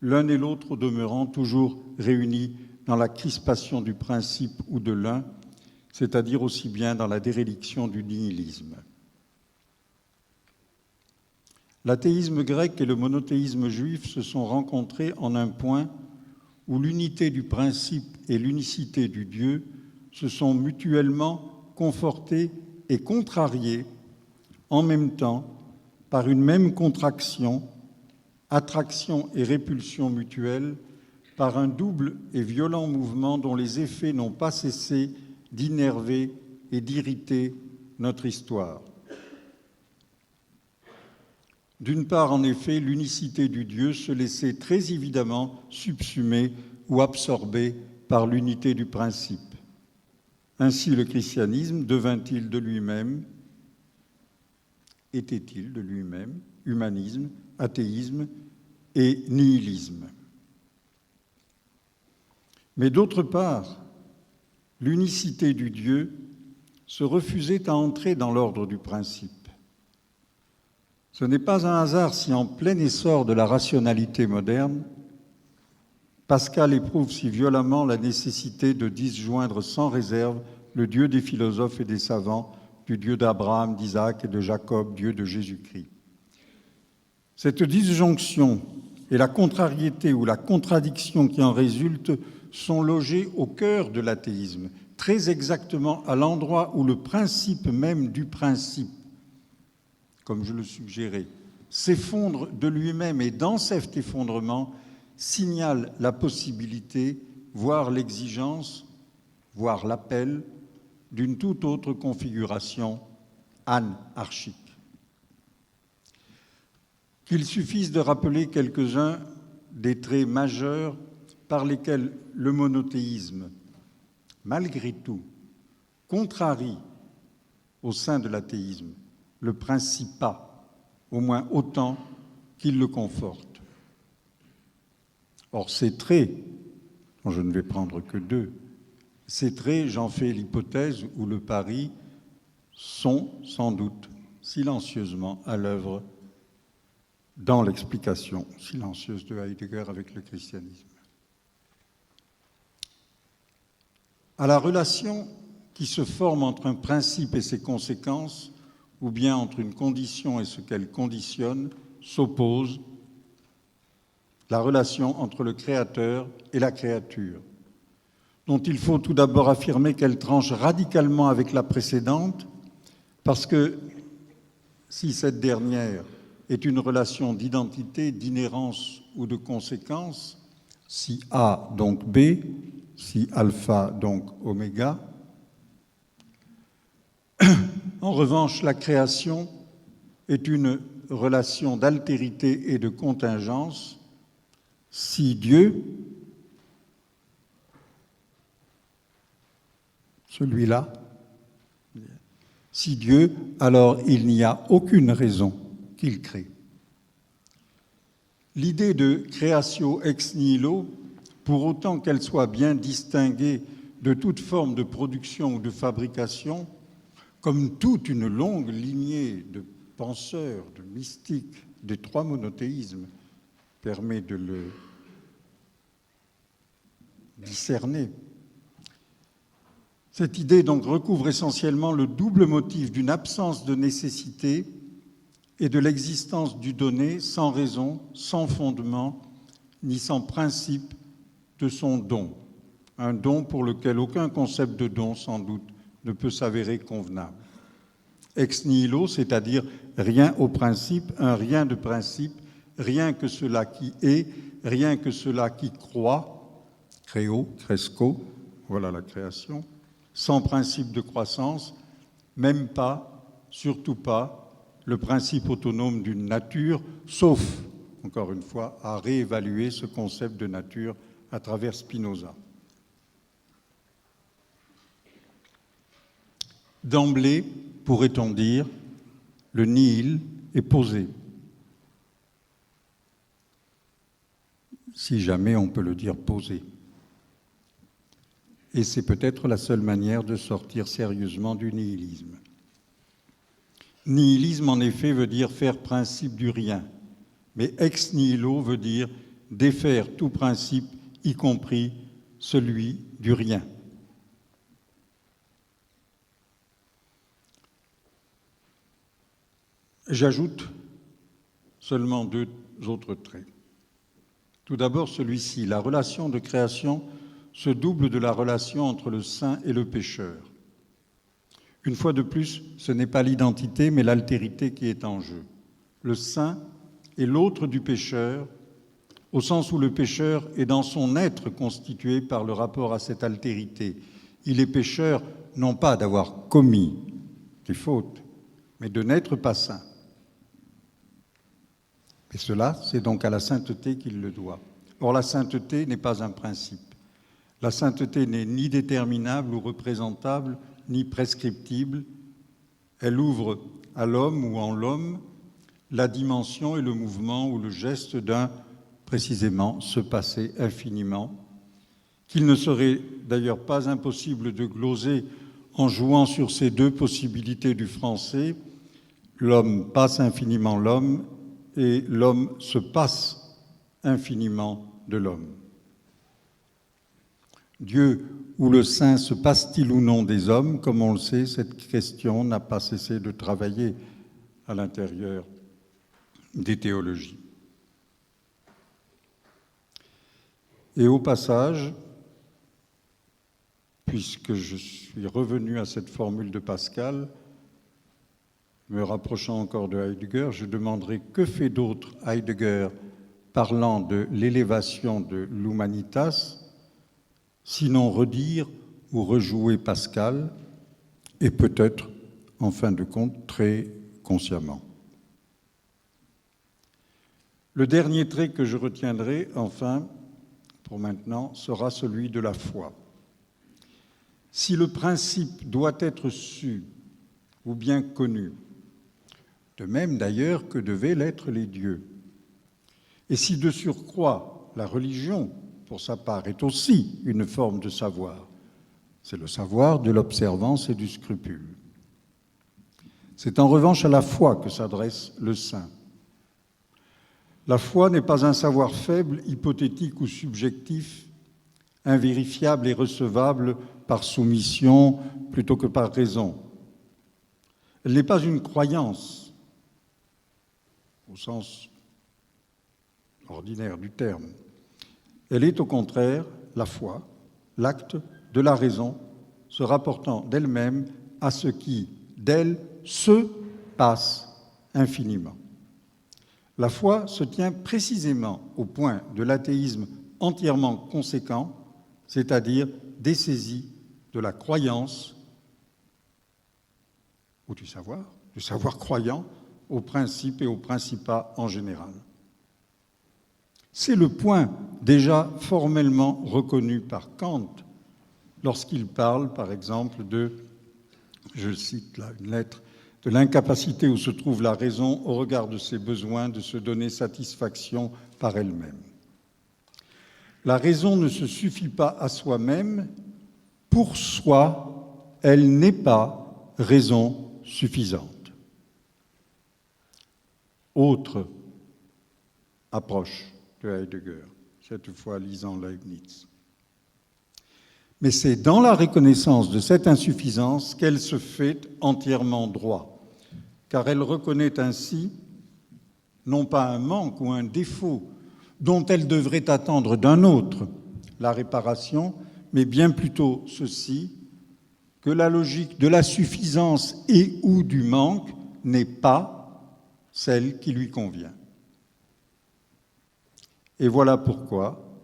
l'un et l'autre au demeurant toujours réunis dans la crispation du principe ou de l'un, c'est-à-dire aussi bien dans la déréliction du nihilisme. L'athéisme grec et le monothéisme juif se sont rencontrés en un point où l'unité du principe et l'unicité du Dieu se sont mutuellement confortés et contrariés en même temps par une même contraction, attraction et répulsion mutuelle, par un double et violent mouvement dont les effets n'ont pas cessé d'innerver et d'irriter notre histoire. D'une part, en effet, l'unicité du Dieu se laissait très évidemment subsumer ou absorbé par l'unité du principe. Ainsi, le christianisme devint-il de lui-même, était-il de lui-même, humanisme, athéisme et nihilisme. Mais d'autre part, l'unicité du Dieu se refusait à entrer dans l'ordre du principe. Ce n'est pas un hasard si, en plein essor de la rationalité moderne, Pascal éprouve si violemment la nécessité de disjoindre sans réserve le Dieu des philosophes et des savants du Dieu d'Abraham, d'Isaac et de Jacob, Dieu de Jésus-Christ. Cette disjonction et la contrariété ou la contradiction qui en résulte sont logées au cœur de l'athéisme, très exactement à l'endroit où le principe même du principe, comme je le suggérais, s'effondre de lui-même et dans cet effondrement signale la possibilité, voire l'exigence, voire l'appel d'une toute autre configuration anarchique. Qu'il suffise de rappeler quelques-uns des traits majeurs par lesquels le monothéisme, malgré tout, contrarie au sein de l'athéisme le principat, au moins autant qu'il le conforte. Or, ces traits, dont je ne vais prendre que deux, ces traits, j'en fais l'hypothèse ou le pari, sont sans doute silencieusement à l'œuvre dans l'explication silencieuse de Heidegger avec le christianisme. À la relation qui se forme entre un principe et ses conséquences, ou bien entre une condition et ce qu'elle conditionne, s'oppose la relation entre le créateur et la créature, dont il faut tout d'abord affirmer qu'elle tranche radicalement avec la précédente, parce que si cette dernière est une relation d'identité, d'inhérence ou de conséquence, si A donc B, si alpha donc oméga, en revanche, la création est une relation d'altérité et de contingence. Si Dieu, celui-là, si Dieu, alors il n'y a aucune raison qu'il crée. L'idée de créatio ex nihilo, pour autant qu'elle soit bien distinguée de toute forme de production ou de fabrication, comme toute une longue lignée de penseurs, de mystiques des trois monothéismes permet de le discerner. Cette idée donc recouvre essentiellement le double motif d'une absence de nécessité et de l'existence du donné sans raison, sans fondement, ni sans principe de son don. Un don pour lequel aucun concept de don, sans doute, ne peut s'avérer convenable. Ex nihilo, c'est-à-dire rien au principe, un rien de principe, rien que cela qui est, rien que cela qui croit, créo, cresco, voilà la création, sans principe de croissance, même pas, surtout pas, le principe autonome d'une nature, sauf, encore une fois, à réévaluer ce concept de nature à travers Spinoza. D'emblée, pourrait-on dire, le nihil est posé. Si jamais on peut le dire posé. Et c'est peut-être la seule manière de sortir sérieusement du nihilisme. Nihilisme, en effet, veut dire faire principe du rien, mais ex nihilo veut dire défaire tout principe, y compris celui du rien. J'ajoute seulement deux autres traits. Tout d'abord, celui-ci, la relation de création se double de la relation entre le saint et le pécheur. Une fois de plus, ce n'est pas l'identité, mais l'altérité qui est en jeu. Le saint est l'autre du pécheur, au sens où le pécheur est dans son être constitué par le rapport à cette altérité. Il est pécheur non pas d'avoir commis des fautes, mais de n'être pas saint. Et cela, c'est donc à la sainteté qu'il le doit. Or, la sainteté n'est pas un principe. La sainteté n'est ni déterminable ou représentable, ni prescriptible. Elle ouvre à l'homme ou en l'homme la dimension et le mouvement ou le geste d'un, précisément, se passer infiniment, qu'il ne serait d'ailleurs pas impossible de gloser en jouant sur ces deux possibilités du français. L'homme passe infiniment l'homme et l'homme se passe infiniment de l'homme. Dieu ou le saint se passe-t-il ou non des hommes? Comme on le sait, cette question n'a pas cessé de travailler à l'intérieur des théologies. Et au passage, puisque je suis revenu à cette formule de Pascal, me rapprochant encore de Heidegger, je demanderai que fait d'autre Heidegger parlant de l'élévation de l'humanitas, sinon redire ou rejouer Pascal, et peut-être, en fin de compte, très consciemment. Le dernier trait que je retiendrai, enfin, pour maintenant, sera celui de la foi. Si le principe doit être su ou bien connu, de même d'ailleurs que devaient l'être les dieux, et si de surcroît la religion, pour sa part, est aussi une forme de savoir, c'est le savoir de l'observance et du scrupule. C'est en revanche à la foi que s'adresse le saint. La foi n'est pas un savoir faible, hypothétique ou subjectif, invérifiable et recevable par soumission plutôt que par raison. Elle n'est pas une croyance, au sens ordinaire du terme. Elle est au contraire la foi, l'acte de la raison, se rapportant d'elle-même à ce qui, d'elle, se passe infiniment. La foi se tient précisément au point de l'athéisme entièrement conséquent, c'est-à-dire dessaisi de la croyance ou du savoir croyant aux principes et aux principats en général. C'est le point déjà formellement reconnu par Kant lorsqu'il parle, par exemple, je cite là une lettre, de l'incapacité où se trouve la raison au regard de ses besoins de se donner satisfaction par elle-même. La raison ne se suffit pas à soi-même, pour soi, elle n'est pas raison suffisante. Autre approche de Heidegger, cette fois lisant Leibniz. Mais c'est dans la reconnaissance de cette insuffisance qu'elle se fait entièrement droit, car elle reconnaît ainsi non pas un manque ou un défaut dont elle devrait attendre d'un autre la réparation, mais bien plutôt ceci, que la logique de la suffisance et ou du manque n'est pas celle qui lui convient. Et voilà pourquoi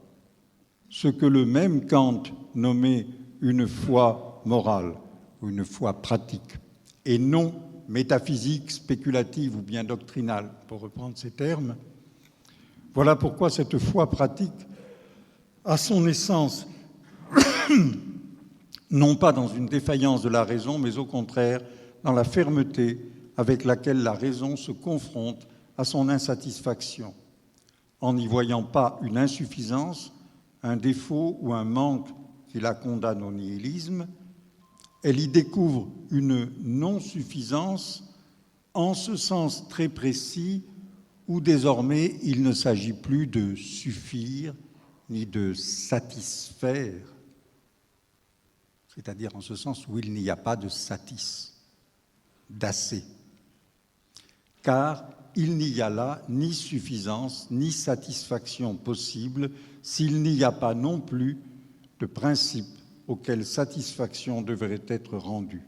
ce que le même Kant nommait une foi morale ou une foi pratique, et non métaphysique, spéculative ou bien doctrinale, pour reprendre ces termes, voilà pourquoi cette foi pratique a son essence non pas dans une défaillance de la raison, mais au contraire dans la fermeté avec laquelle la raison se confronte à son insatisfaction, en n'y voyant pas une insuffisance, un défaut ou un manque qui la condamne au nihilisme, elle y découvre une non-suffisance en ce sens très précis où désormais il ne s'agit plus de suffire ni de satisfaire, c'est-à-dire en ce sens où il n'y a pas de satis, d'assez, car il n'y a là ni suffisance ni satisfaction possible s'il n'y a pas non plus de principe auquel satisfaction devrait être rendue.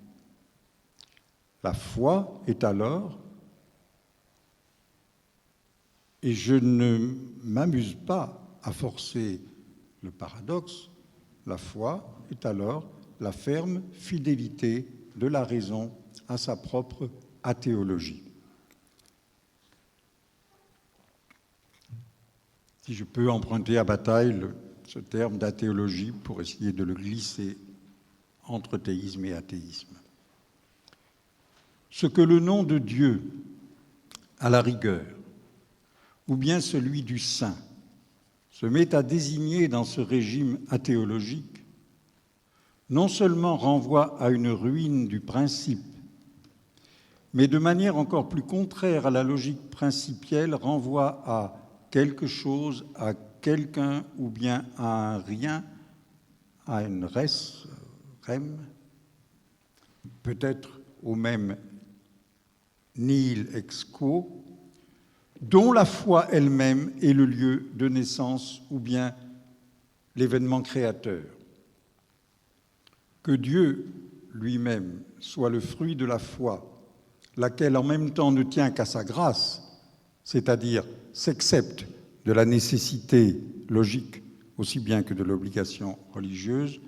La foi est alors, et je ne m'amuse pas à forcer le paradoxe, la foi est alors la ferme fidélité de la raison à sa propre athéologie. si je peux emprunter à Bataille ce terme d'athéologie pour essayer de le glisser entre théisme et athéisme. Ce que le nom de Dieu, à la rigueur, ou bien celui du saint, se met à désigner dans ce régime athéologique, non seulement renvoie à une ruine du principe, mais de manière encore plus contraire à la logique principielle, renvoie à quelque chose, à quelqu'un ou bien à un rien, à une res, rem, peut-être au même nihil ex quo, dont la foi elle-même est le lieu de naissance ou bien l'événement créateur. Que Dieu lui-même soit le fruit de la foi, laquelle en même temps ne tient qu'à sa grâce, c'est-à-dire s'excepte de la nécessité logique aussi bien que de l'obligation religieuse,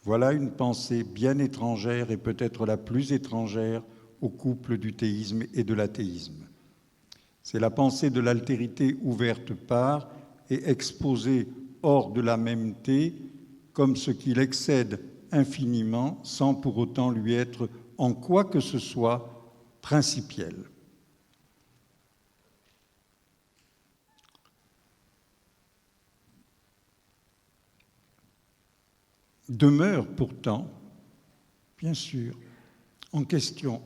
voilà une pensée bien étrangère et peut-être la plus étrangère au couple du théisme et de l'athéisme. C'est la pensée de l'altérité ouverte par et exposée hors de la mêmeté comme ce qui l'excède infiniment sans pour autant lui être en quoi que ce soit principiel. Demeure pourtant, bien sûr, en question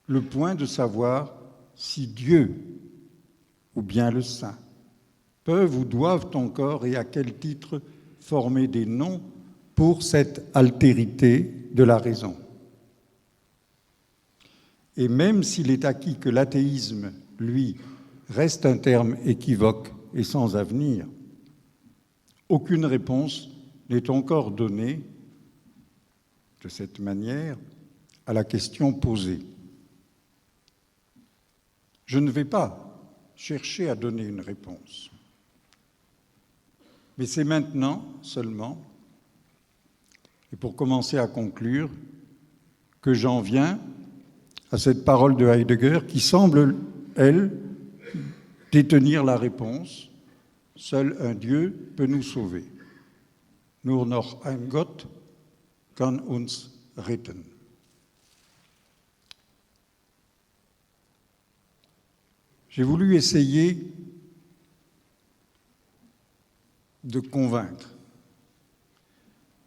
le point de savoir si Dieu ou bien le Saint peuvent ou doivent encore et à quel titre former des noms pour cette altérité de la raison. Et même s'il est acquis que l'athéisme, lui, reste un terme équivoque et sans avenir, aucune réponse n'est encore donnée de cette manière à la question posée. Je ne vais pas chercher à donner une réponse, mais c'est maintenant seulement, et pour commencer à conclure, que j'en viens à cette parole de Heidegger qui semble, elle, détenir la réponse. Seul un Dieu peut nous sauver. Nur noch ein Gott kann uns retten. J'ai voulu essayer de convaincre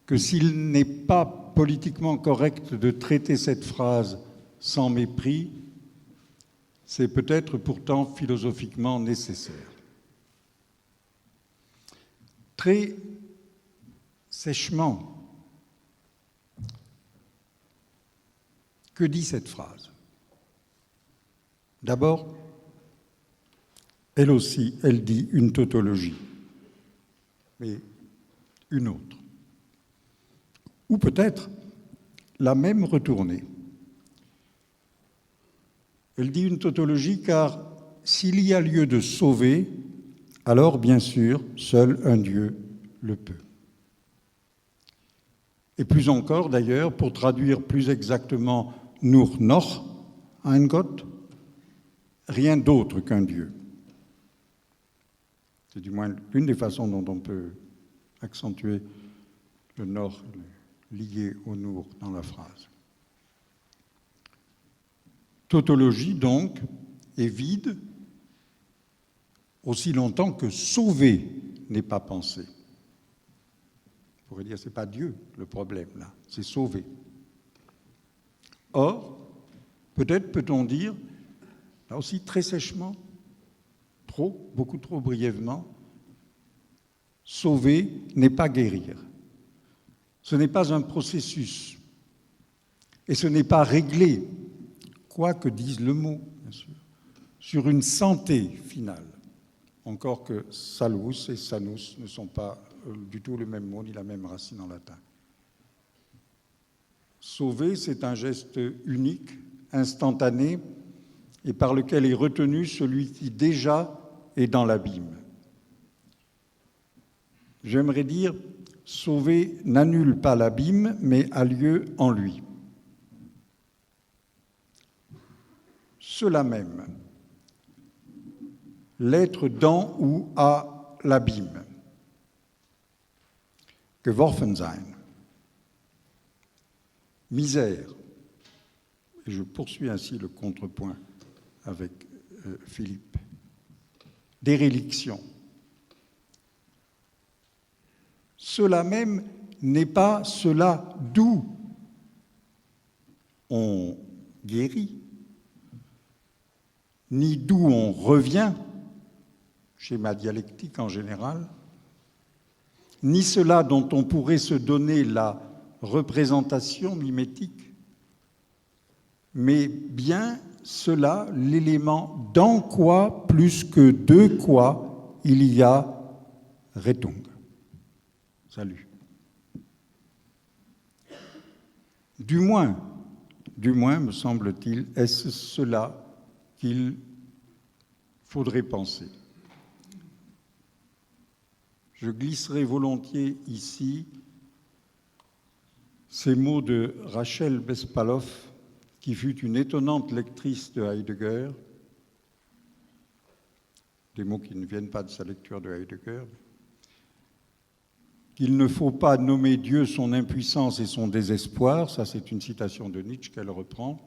que s'il n'est pas politiquement correct de traiter cette phrase sans mépris, c'est peut-être pourtant philosophiquement nécessaire. Très sèchement, que dit cette phrase? D'abord, elle aussi, elle dit une tautologie, mais une autre. Ou peut-être la même retournée. Elle dit une tautologie car s'il y a lieu de sauver, alors bien sûr, seul un Dieu le peut. Et plus encore d'ailleurs, pour traduire plus exactement nur noch ein Gott, rien d'autre qu'un Dieu. C'est du moins l'une des façons dont on peut accentuer le nord lié au nur dans la phrase. Tautologie, donc, est vide aussi longtemps que sauver n'est pas pensé. On pourrait dire que ce n'est pas Dieu le problème, là, c'est sauver. Or, peut-être peut-on dire, là aussi très sèchement, beaucoup trop brièvement, sauver n'est pas guérir. Ce n'est pas un processus. Et ce n'est pas réglé, quoi que dise le mot, bien sûr, sur une santé finale. Encore que salus et sanus ne sont pas du tout le même mot ni la même racine en latin. Sauver, c'est un geste unique, instantané, et par lequel est retenu celui qui déjà est dans l'abîme. J'aimerais dire, sauver n'annule pas l'abîme, mais a lieu en lui. Cela même, l'être dans ou à l'abîme. Geworfen sein. Misère. Et je poursuis ainsi le contrepoint avec Philippe. Déréliction. Cela même n'est pas cela d'où on guérit, ni d'où on revient, schéma dialectique en général, ni cela dont on pourrait se donner la représentation mimétique, mais bien cela, l'élément dans quoi plus que de quoi il y a Rettung. Salut. Du moins, me semble-t-il, est-ce cela qu'il faudrait penser. Je glisserai volontiers ici ces mots de Rachel Bespaloff, qui fut une étonnante lectrice de Heidegger, des mots qui ne viennent pas de sa lecture de Heidegger, qu'il ne faut pas nommer Dieu son impuissance et son désespoir, ça c'est une citation de Nietzsche qu'elle reprend,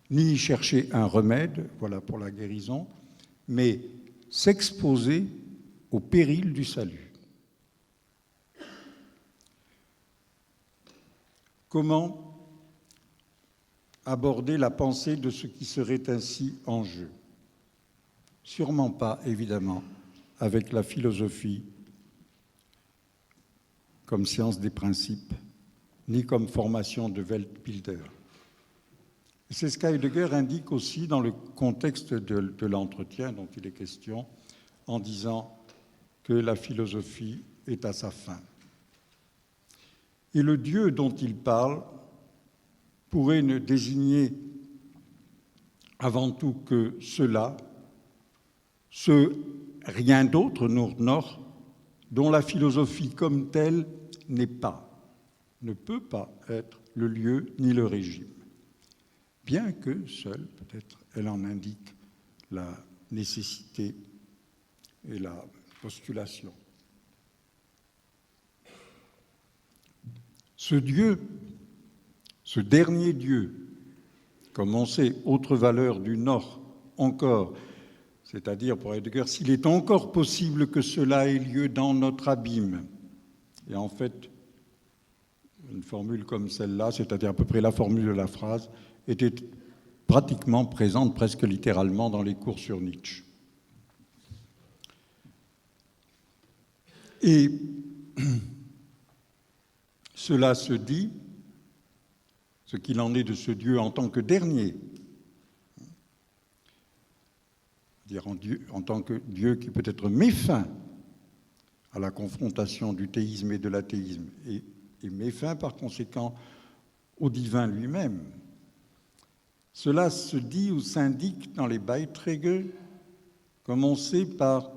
ni y chercher un remède, voilà pour la guérison, mais s'exposer au péril du salut. Comment aborder la pensée de ce qui serait ainsi en jeu? Sûrement pas, évidemment, avec la philosophie comme science des principes, ni comme formation de Weltbilder. C'est ce qu'Heidegger indique aussi dans le contexte de l'entretien dont il est question, en disant que la philosophie est à sa fin. Et le Dieu dont il parle pourrait ne désigner avant tout que cela, ce rien d'autre, Nord, dont la philosophie comme telle n'est pas, ne peut pas être le lieu ni le régime, bien que seule, peut-être, elle en indique la nécessité et la postulation. Ce Dieu, ce dernier Dieu, comme on sait, autre valeur du Nord encore, c'est-à-dire pour Heidegger, s'il est encore possible que cela ait lieu dans notre abîme, et en fait, une formule comme celle-là, c'est-à-dire à peu près la formule de la phrase, était pratiquement présente, presque littéralement, dans les cours sur Nietzsche. Et cela se dit, ce qu'il en est de ce Dieu en tant que dernier, c'est-à-dire en tant que Dieu qui peut être méfin à la confrontation du théisme et de l'athéisme, et méfin par conséquent au divin lui-même. Cela se dit ou s'indique dans les Beiträge, comme on sait, par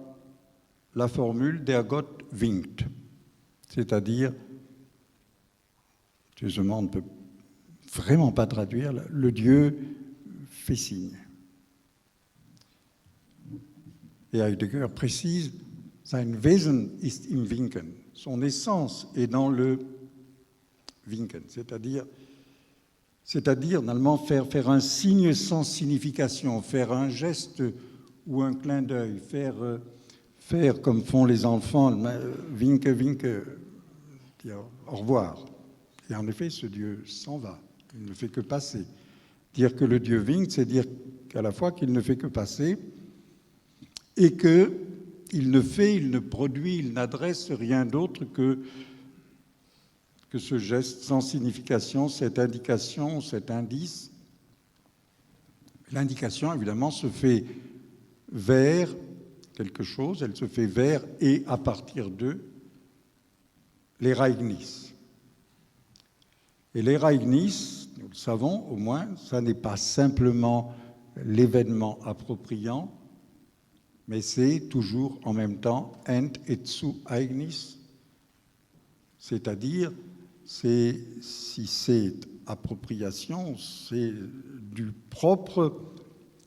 la formule der Gott winkt, c'est-à-dire, sérieusement, on ne peut vraiment pas traduire, le Dieu fait signe. Et Heidegger précise, sein Wesen ist im Winken, son essence est dans le Winken, c'est-à-dire finalement faire un signe sans signification, faire un geste ou un clin d'œil, faire comme font les enfants, winke, dire au revoir. Et en effet, ce Dieu s'en va, il ne fait que passer. Dire que le Dieu winkt, c'est dire qu'à la fois qu'il ne fait que passer et qu'il ne fait, il ne produit, il n'adresse rien d'autre que ce geste sans signification, cette indication, cet indice. L'indication, évidemment, se fait vers quelque chose, elle se fait vers et à partir de l'Ereignis. Et l'Ereignis, nous le savons au moins, ça n'est pas simplement l'événement appropriant, mais c'est toujours en même temps End et Zueignis, c'est-à-dire si c'est appropriation, c'est du propre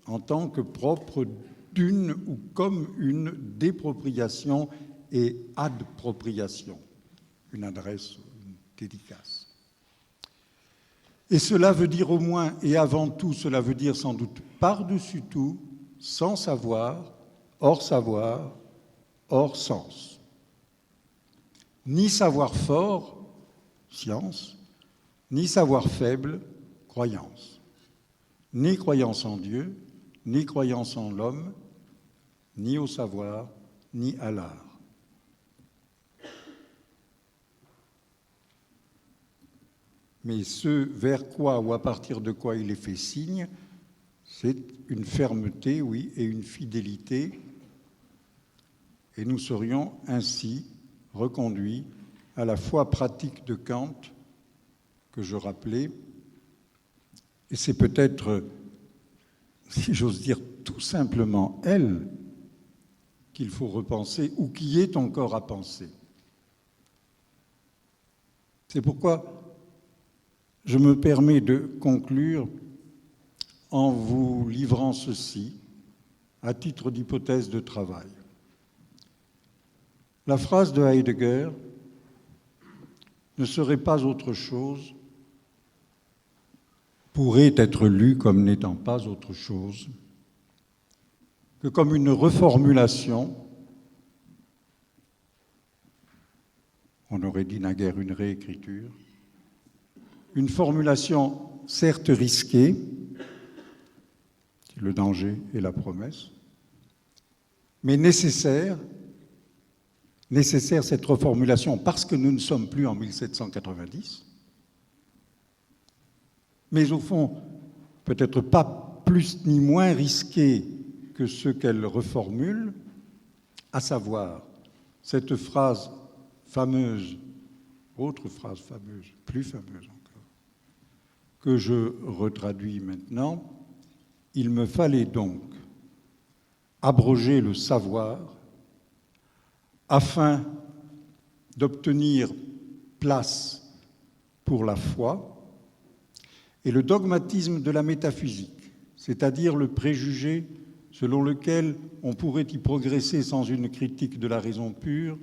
en tant que propre d'une ou comme une dépropriation et adpropriation, une adresse, une dédicace. Et cela veut dire au moins, et avant tout, cela veut dire sans doute par-dessus tout, sans savoir, hors sens. Ni savoir fort, science, ni savoir faible, croyance. Ni croyance en Dieu, ni croyance en l'homme, ni au savoir, ni à l'art. Mais ce vers quoi ou à partir de quoi il est fait signe, c'est une fermeté, oui, et une fidélité. Et nous serions ainsi reconduits à la foi pratique de Kant que je rappelais. Et c'est peut-être, si j'ose dire, tout simplement elle qu'il faut repenser ou qui est encore à penser. C'est pourquoi je me permets de conclure en vous livrant ceci à titre d'hypothèse de travail. La phrase de Heidegger ne serait pas autre chose, pourrait être lue comme n'étant pas autre chose, que comme une reformulation, on aurait dit naguère une réécriture, une formulation certes risquée, le danger et la promesse, mais nécessaire cette reformulation parce que nous ne sommes plus en 1790, mais au fond, peut-être pas plus ni moins risquée que ce qu'elle reformule, à savoir cette phrase fameuse, autre phrase fameuse, plus fameuse encore, que je retraduis maintenant. Il me fallait donc abroger le savoir afin d'obtenir place pour la foi et le dogmatisme de la métaphysique, c'est-à-dire le préjugé selon lequel on pourrait y progresser sans une critique de la raison pure,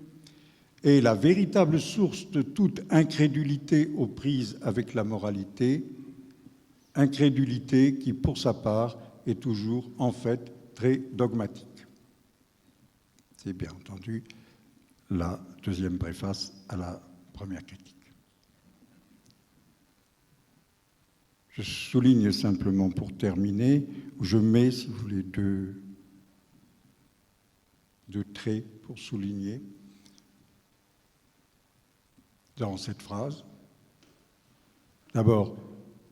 est la véritable source de toute incrédulité aux prises avec la moralité, incrédulité qui, pour sa part, est toujours, en fait, très dogmatique. C'est bien entendu la deuxième préface à la première critique. Je souligne simplement pour terminer, où je mets, si vous voulez, deux traits pour souligner dans cette phrase. D'abord,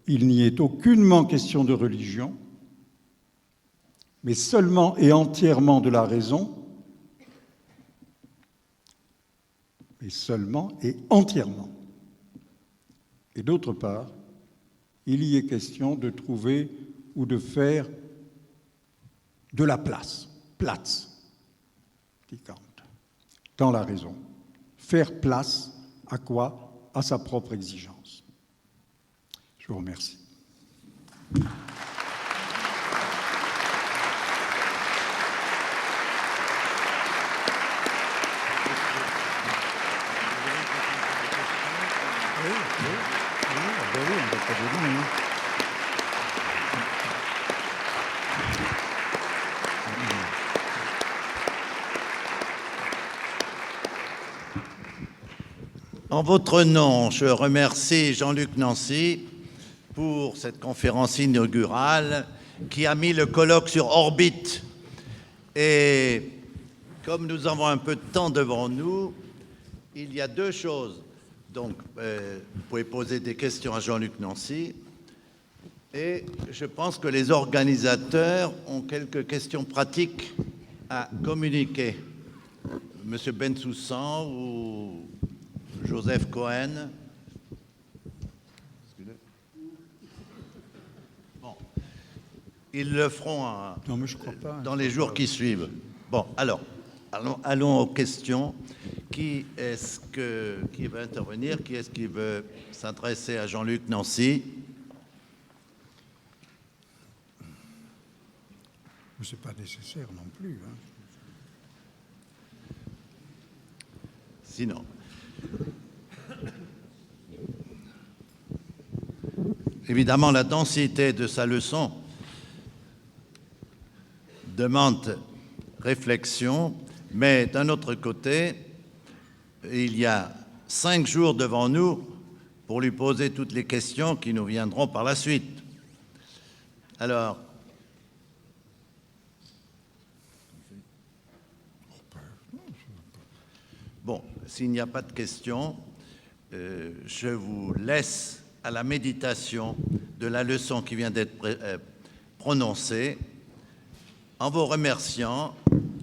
il n'y est aucunement question de religion, mais seulement et entièrement de la raison, mais seulement et entièrement. Et d'autre part, il y est question de trouver ou de faire de la place, Platz, dit Kant, dans la raison. Faire place à quoi? À sa propre exigence. Je vous remercie. En votre nom, je remercie Jean-Luc Nancy pour cette conférence inaugurale qui a mis le colloque sur orbite. Et comme nous avons un peu de temps devant nous, il y a deux choses. Donc, vous pouvez poser des questions à Jean-Luc Nancy. Et je pense que les organisateurs ont quelques questions pratiques à communiquer. Monsieur Bensoussan ou Joseph Cohen. Bon, ils le feront non, mais je crois pas, dans les jours qui suivent. Bon, alors, allons aux questions. Qui va intervenir? Qui est-ce qui veut s'adresser à Jean-Luc Nancy? Mais ce n'est pas nécessaire non plus. Hein. Sinon, évidemment, la densité de sa leçon demande réflexion, mais d'un autre côté, il y a 5 jours devant nous pour lui poser toutes les questions qui nous viendront par la suite. Alors, bon, s'il n'y a pas de questions, je vous laisse à la méditation de la leçon qui vient d'être prononcée, en vous remerciant,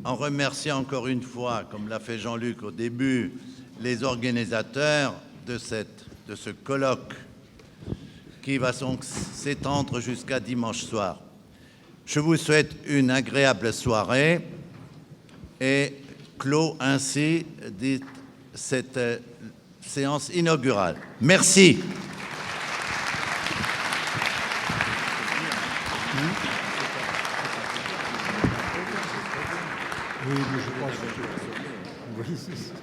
encore une fois, comme l'a fait Jean-Luc au début, les organisateurs de ce colloque qui va donc s'étendre jusqu'à dimanche soir. Je vous souhaite une agréable soirée et clôt ainsi cette séance inaugurale. Merci. Oui, mais je pense que... Oui, c'est ça.